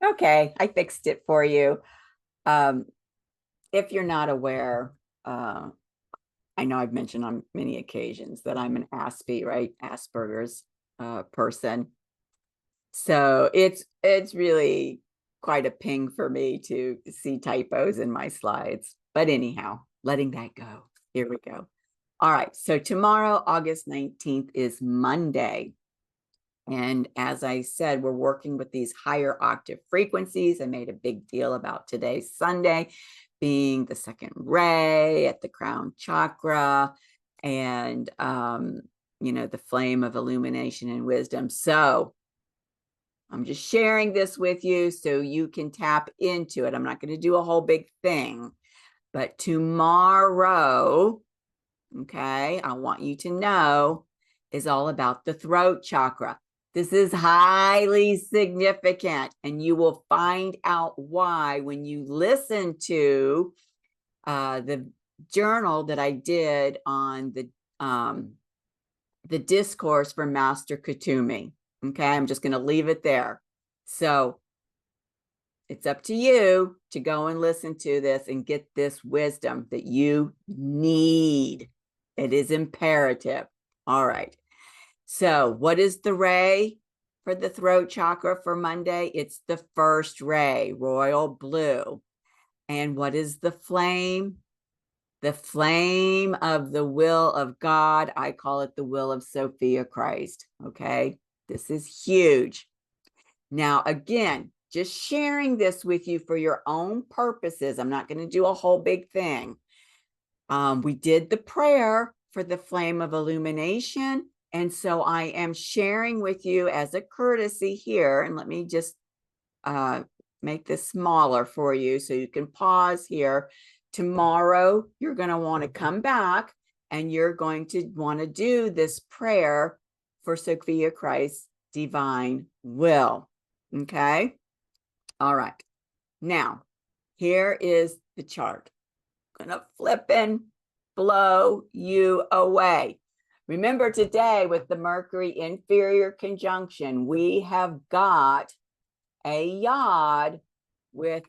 Okay, I fixed it for you. If you're not aware, I know I've mentioned on many occasions that I'm an ASPE, right? Asperger's person. So it's really quite a ping for me to see typos in my slides. But anyhow, letting that go. Here we go. All right. So tomorrow, August 19th, is Monday. And as I said, we're working with these higher octave frequencies. I made a big deal about today's Sunday being the second ray at the crown chakra and, you know, the flame of illumination and wisdom. So I'm just sharing this with you so you can tap into it. I'm not going to do a whole big thing, But tomorrow, okay, I want you to know, is all about the throat chakra. This is highly significant, and you will find out why when you listen to the journal that I did on the discourse for Master Kutumi. Okay, I'm just going to leave it there. So it's up to you to go and listen to this and get this wisdom that you need. It is imperative. All right. So what is the ray for the throat chakra for Monday? It's the first ray, royal blue. And what is the flame? The flame of the will of God. I call it the will of Sophia-Christ. Okay, this is huge. Now, again, just sharing this with you for your own purposes. I'm not going to do a whole big thing. We did the prayer for the flame of illumination. And so I am sharing with you as a courtesy here. And let me just make this smaller for you so you can pause here. Tomorrow, you're going to want to come back and you're going to want to do this prayer for Sophia-Christ's divine will. Okay. All right. Now, here is the chart. I'm going to flip and blow you away. Remember today with the Mercury Inferior Conjunction, we have got a yod with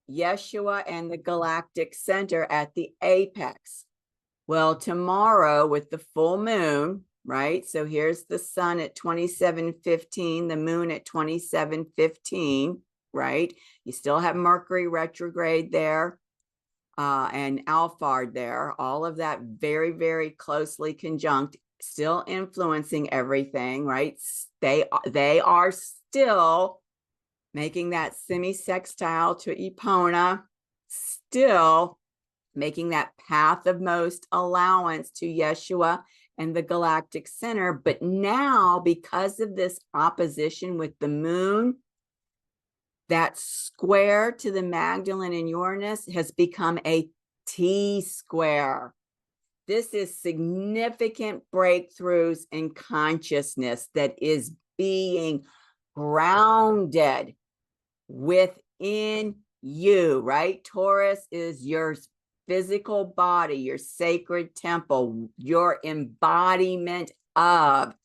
Yeshua and the galactic center at the apex. Well, tomorrow with the full moon, right? So here's the sun at 27:15, the moon at 27:15, right? You still have Mercury retrograde there and Alphard there. All of that very, very closely conjunct, still influencing everything, right? They are still making that semi-sextile to Epona, still making that path of most allowance to Yeshua and the galactic center. But now, because of this opposition with the moon, that square to the Magdalene and Uranus has become a T-square. This is significant breakthroughs in consciousness that is being grounded within you, right? Taurus is your physical body, your sacred temple, your embodiment of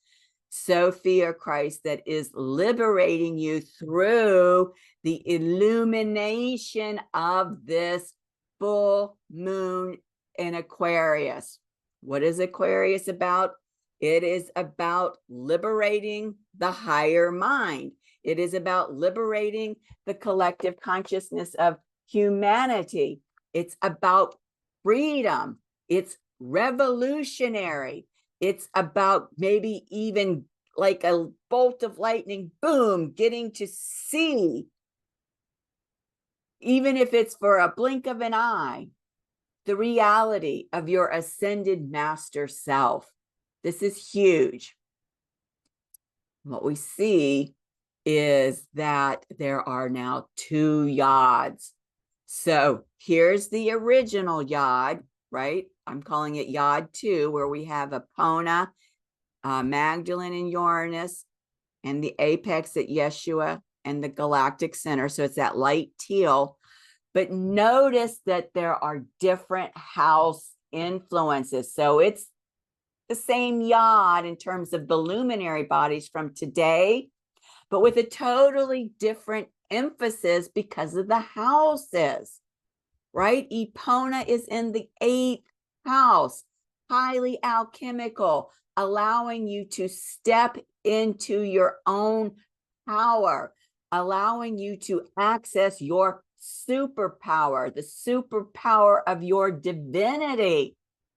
Sophia-Christ that is liberating you through the illumination of this full moon in Aquarius. What is Aquarius about? It is about liberating the higher mind. It is about liberating the collective consciousness of humanity. It's about freedom. It's revolutionary. It's about maybe even like a bolt of lightning, boom, getting to see, even if it's for a blink of an eye, the reality of your ascended master self. This is huge. What we see is that there are now 2 yods. So here's the original yod, right? I'm calling it yod 2, where we have Epona, Magdalene and Uranus, and the apex at Yeshua and the galactic center. So it's that light teal. But notice that there are different house influences. So it's the same yod in terms of the luminary bodies from today, but with a totally different emphasis because of the houses, right? Epona is in the 8th house, highly alchemical, allowing you to step into your own power, allowing you to access your superpower, the superpower of your divinity,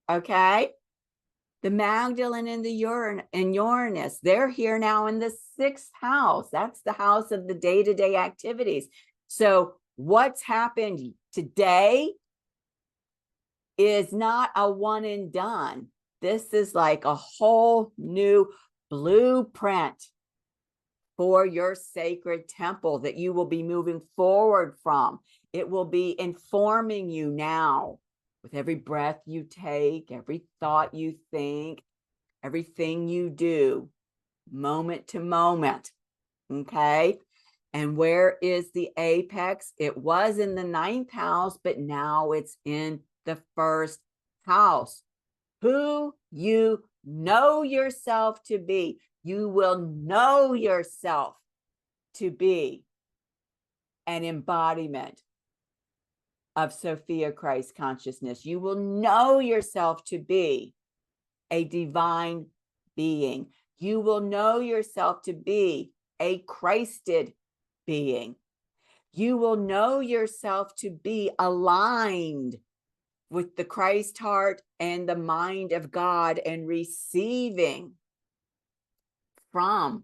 okay? The Magdalene and the Uranus, they're here now in the 6th house. That's the house of the day-to-day activities. So what's happened today is not a one and done. This is like a whole new blueprint for your sacred temple that you will be moving forward from. It will be informing you now with every breath you take, every thought you think, everything you do, moment to moment. Okay. And where is the apex? It was in the 9th house, but now it's in the 1st house. Who you know yourself to be. You will know yourself to be an embodiment of Sophia-Christ consciousness. You will know yourself to be a divine being. You will know yourself to be a Christed being. You will know yourself to be aligned with the Christ heart and the mind of God and receiving from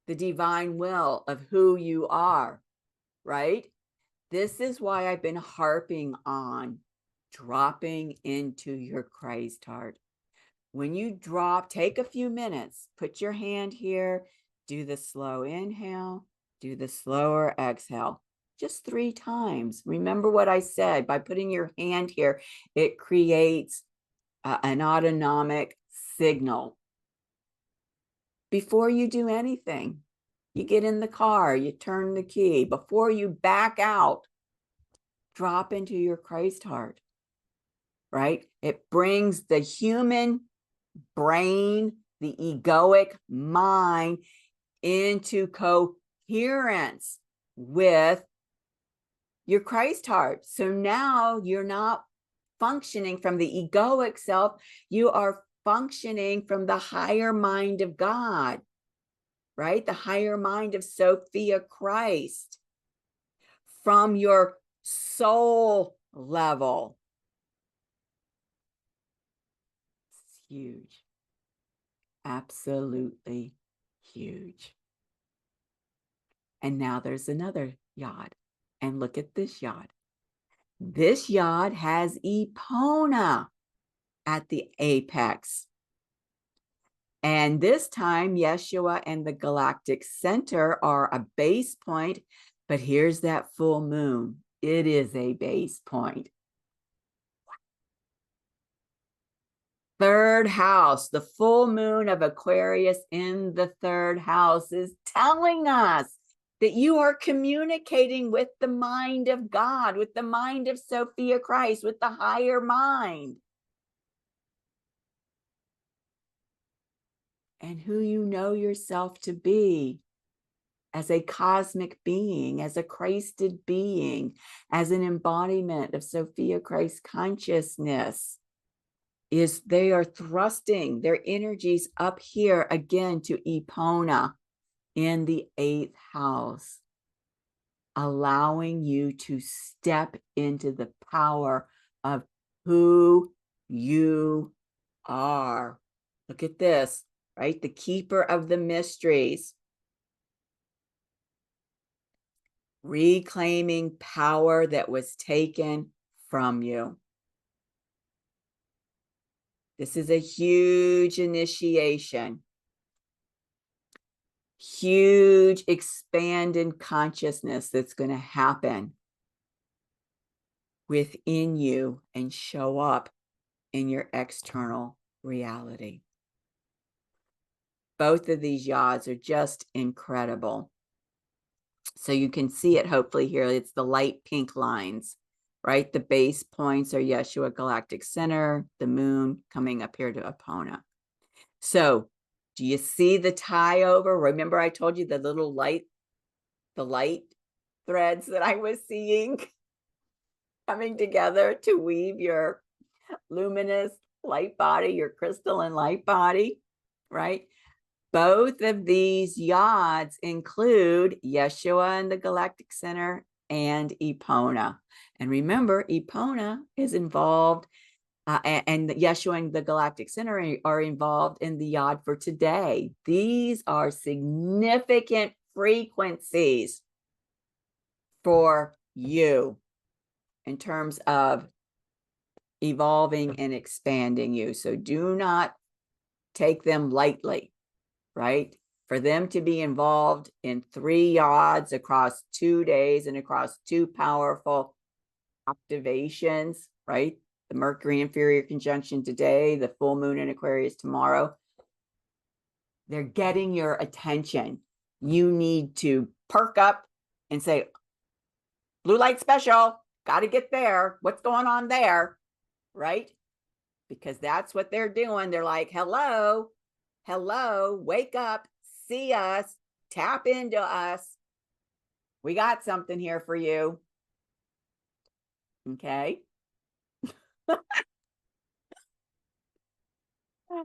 the divine will of who you are, right? This is why I've been harping on dropping into your Christ heart. When you drop, take a few minutes, put your hand here, do the slow inhale, do the slower exhale, just 3 times. Remember what I said, by putting your hand here, it creates an autonomic signal. Before you do anything, you get in the car, you turn the key, before you back out, drop into your Christ heart, right? It brings the human brain, the egoic mind into coherence with your Christ heart. So now you're not functioning from the egoic self, you are functioning from the higher mind of God, right? The higher mind of Sophia-Christ, from your soul level. It's huge. Absolutely huge. And now there's another yod. And look at this yod. This yod has Epona at the apex. And this time, Yeshua and the galactic center are a base point, but here's that full moon. It is a base point. 3rd house, the full moon of Aquarius in the 3rd house is telling us that you are communicating with the mind of God, with the mind of Sophia-Christ, with the higher mind. And who you know yourself to be as a cosmic being, as a Christed being, as an embodiment of Sophia-Christ consciousness, is they are thrusting their energies up here again to Epona in the 8th house, allowing you to step into the power of who you are. Look at this, right? The keeper of the mysteries. Reclaiming power that was taken from you. This is a huge initiation. Huge expanded consciousness that's going to happen within you and show up in your external reality. Both of these yods are just incredible. So you can see it hopefully here. It's the light pink lines, right? The base points are Yeshua Galactic Center, the moon coming up here to Epona. So do you see the tie over? Remember I told you the little light, the light threads that I was seeing coming together to weave your luminous light body, your crystalline light body, right? Both of these yods include Yeshua and the Galactic Center and Epona. And remember, Epona is involved, and Yeshua and the Galactic Center are involved in the yod for today. These are significant frequencies for you in terms of evolving and expanding you. So do not take them lightly, right? For them to be involved in 3 yods across 2 days and across 2 powerful activations, right? The Mercury Inferior Conjunction today, the full moon in Aquarius tomorrow. They're getting your attention. You need to perk up and say, blue light special, got to get there. What's going on there, right? Because that's what they're doing. They're like, hello, hello, wake up, see us, tap into us. We got something here for you. Okay. Oh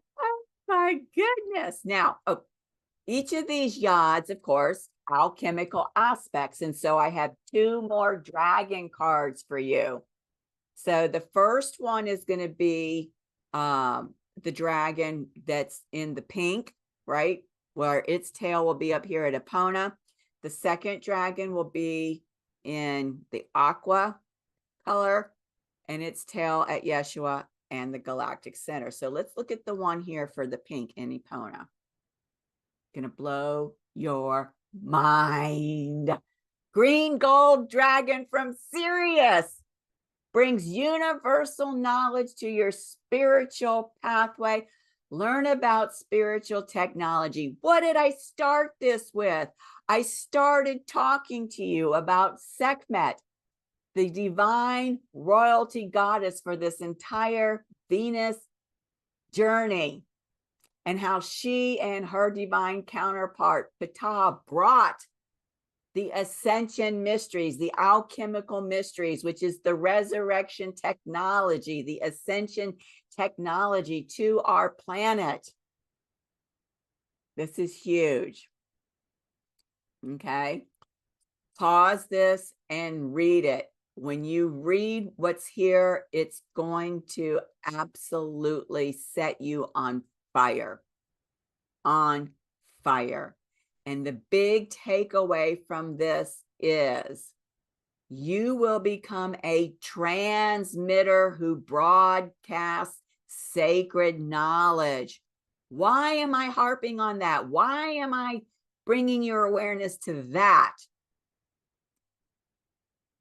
my goodness. Now, each of these yads, of course, alchemical aspects. And so I have two more dragon cards for you. So the first one is going to be the dragon that's in the pink, right? Where its tail will be up here at Epona. The second dragon will be in the aqua color and its tail at Yeshua and the galactic center. So let's look at the one here for the pink in Epona. Gonna blow your mind. Green gold dragon from Sirius brings universal knowledge to your spiritual pathway. Learn about spiritual technology. What did I start this with? I started talking to you about Sekhmet, the divine royalty goddess for this entire Venus journey, and how she and her divine counterpart, Ptah, brought the ascension mysteries, the alchemical mysteries, which is the resurrection technology, the ascension technology to our planet. This is huge. Okay. Pause this and read it. When you read what's here, it's going to absolutely set you on fire. On fire. And the big takeaway from this is you will become a transmitter who broadcasts sacred knowledge. Why am I harping on that? Why am I bringing your awareness to that?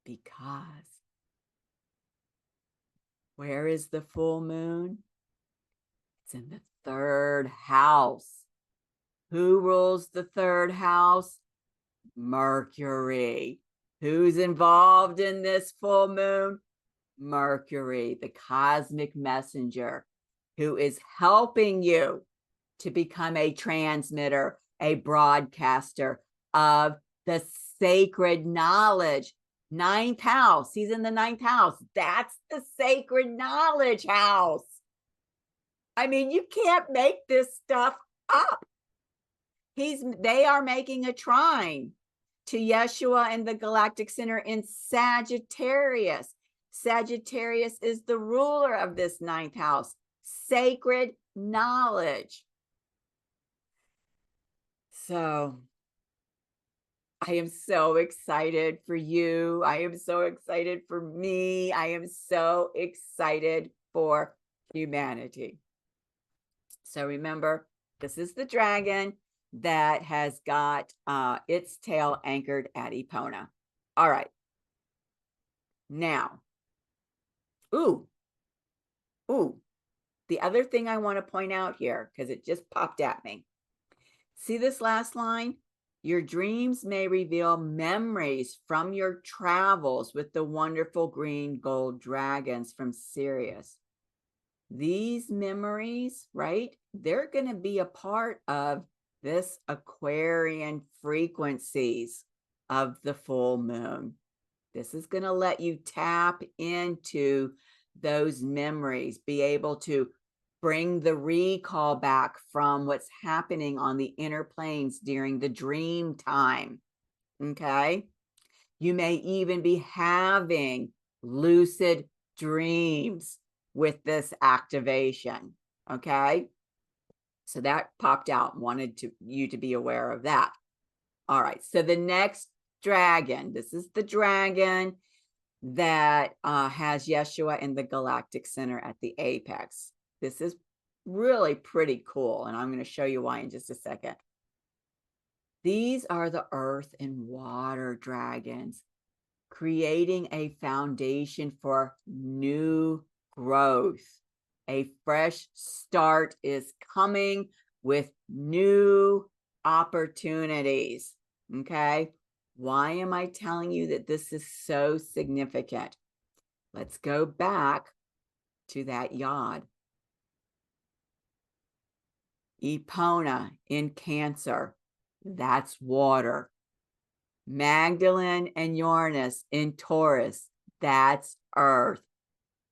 Because where is the full moon? It's in the third house. Who rules the third house? Mercury. Who's involved in this full moon? Mercury, the cosmic messenger, who is helping you to become a transmitter, a broadcaster of the sacred knowledge. Ninth house. He's in the ninth house. That's the sacred knowledge house. I mean, you can't make this stuff up. They are making a trine to Yeshua and the galactic center in Sagittarius. Sagittarius is the ruler of this ninth house, sacred knowledge. So I am so excited for you. I am so excited for me. I am so excited for humanity. So remember, this is the dragon that has got its tail anchored at Epona. All right. Now, the other thing I want to point out here, because it just popped at me. See this last line? Your dreams may reveal memories from your travels with the wonderful green gold dragons from Sirius. These memories, right? They're going to be a part of this Aquarian frequencies of the full moon. This is going to let you tap into those memories, be able to bring the recall back from what's happening on the inner planes during the dream time. Okay. You may even be having lucid dreams with this activation. Okay. So that popped out. Wanted you to be aware of that. All right. So the next dragon, this is the dragon that has Yeshua in the galactic center at the apex. This is really pretty cool. And I'm going to show you why in just a second. These are the earth and water dragons. creating a foundation for new growth. A fresh start is coming with new opportunities. Okay. Why am I telling you that this is so significant? Let's go back to that yod. Epona in Cancer, that's water. Magdalene and Uranus in Taurus, that's earth.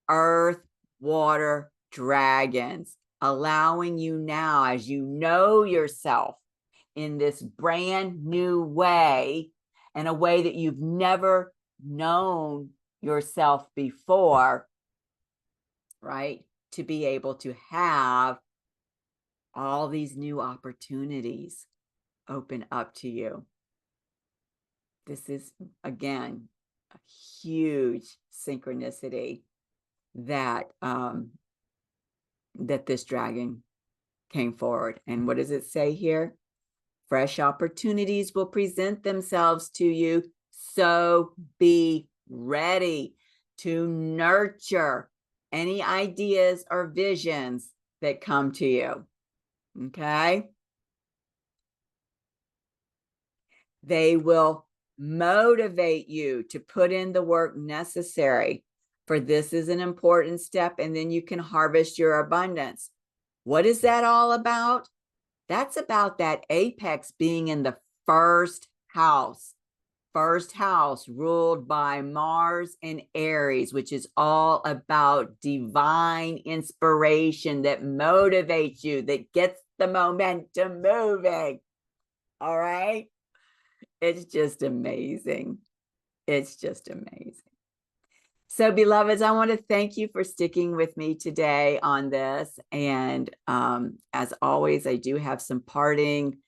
Earth, water, dragons, allowing you now, as you know yourself in this brand new way, in a way that you've never known yourself before, right? To be able to have all these new opportunities open up to you. This is, again, a huge synchronicity that that this dragon came forward. And what does it say here? Fresh opportunities will present themselves to you, so be ready to nurture any ideas or visions that come to you. Okay? They will motivate you to put in the work necessary, for this is an important step, and then you can harvest your abundance. What is that all about? That's about that apex being in the first house. First house ruled by Mars and Aries, which is all about divine inspiration that motivates you, that gets the momentum moving. All right? It's just amazing. It's just amazing. So, beloveds, I want to thank you for sticking with me today on this. And as always, I do have some parting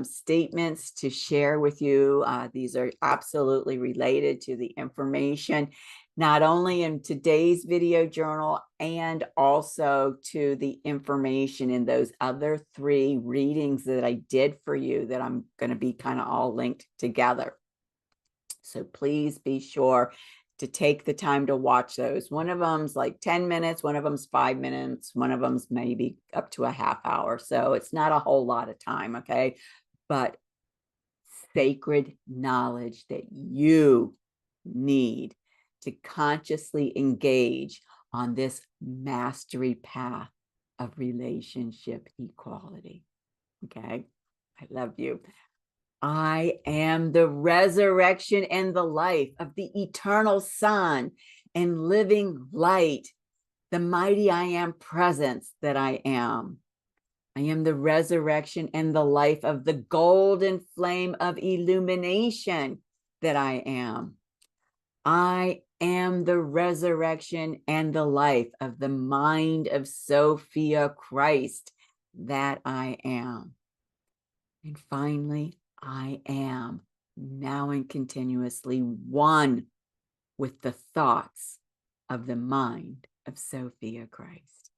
statements to share with you. These are absolutely related to the information, not only in today's video journal, and also to the information in those other 3 readings that I did for you, that I'm going to be kind of all linked together. So please be sure to take the time to watch those. One of them's like 10 minutes, one of them's 5 minutes, one of them's maybe up to a half hour. So it's not a whole lot of time, okay? But sacred knowledge that you need to consciously engage on this mastery path of relationship equality, okay? I love you. I am the resurrection and the life of the eternal Son and living light, the mighty I am presence that I am. I am the resurrection and the life of the golden flame of illumination that I am. I am the resurrection and the life of the mind of Sopha-Christ that I am. And finally, I am now and continuously one with the thoughts of the mind of Sopha-Christ.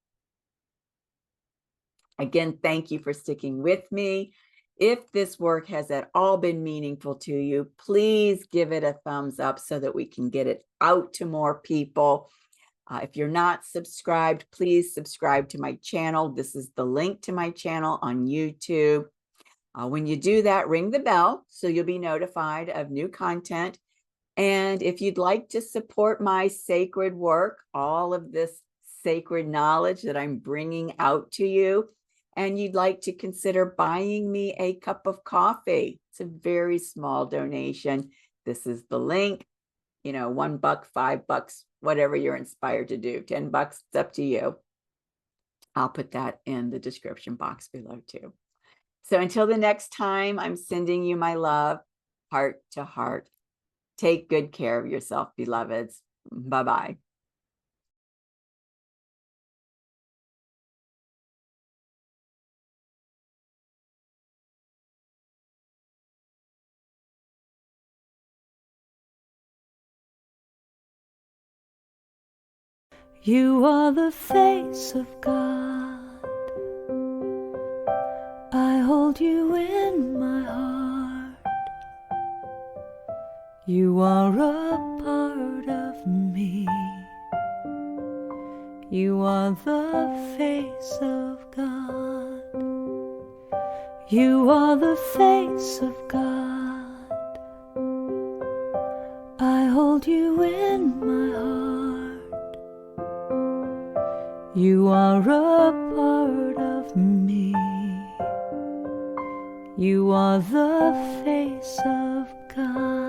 Again, thank you for sticking with me. If this work has at all been meaningful to you, please give it a thumbs up so that we can get it out to more people. If you're not subscribed, please subscribe to my channel. This is the link to my channel on YouTube. When you do that, ring the bell so you'll be notified of new content. And if you'd like to support my sacred work, all of this sacred knowledge that I'm bringing out to you, and you'd like to consider buying me a cup of coffee, it's a very small donation. This is the link, you know, $1, $5, whatever you're inspired to do, $10, it's up to you. I'll put that in the description box below too. So until the next time, I'm sending you my love, heart to heart. Take good care of yourself, beloveds. Bye-bye. You are the face of God. I hold you in my heart. You are a part of me. You are the face of God. You are the face of God. I hold you in my heart. You are a part of me. You are the face of God.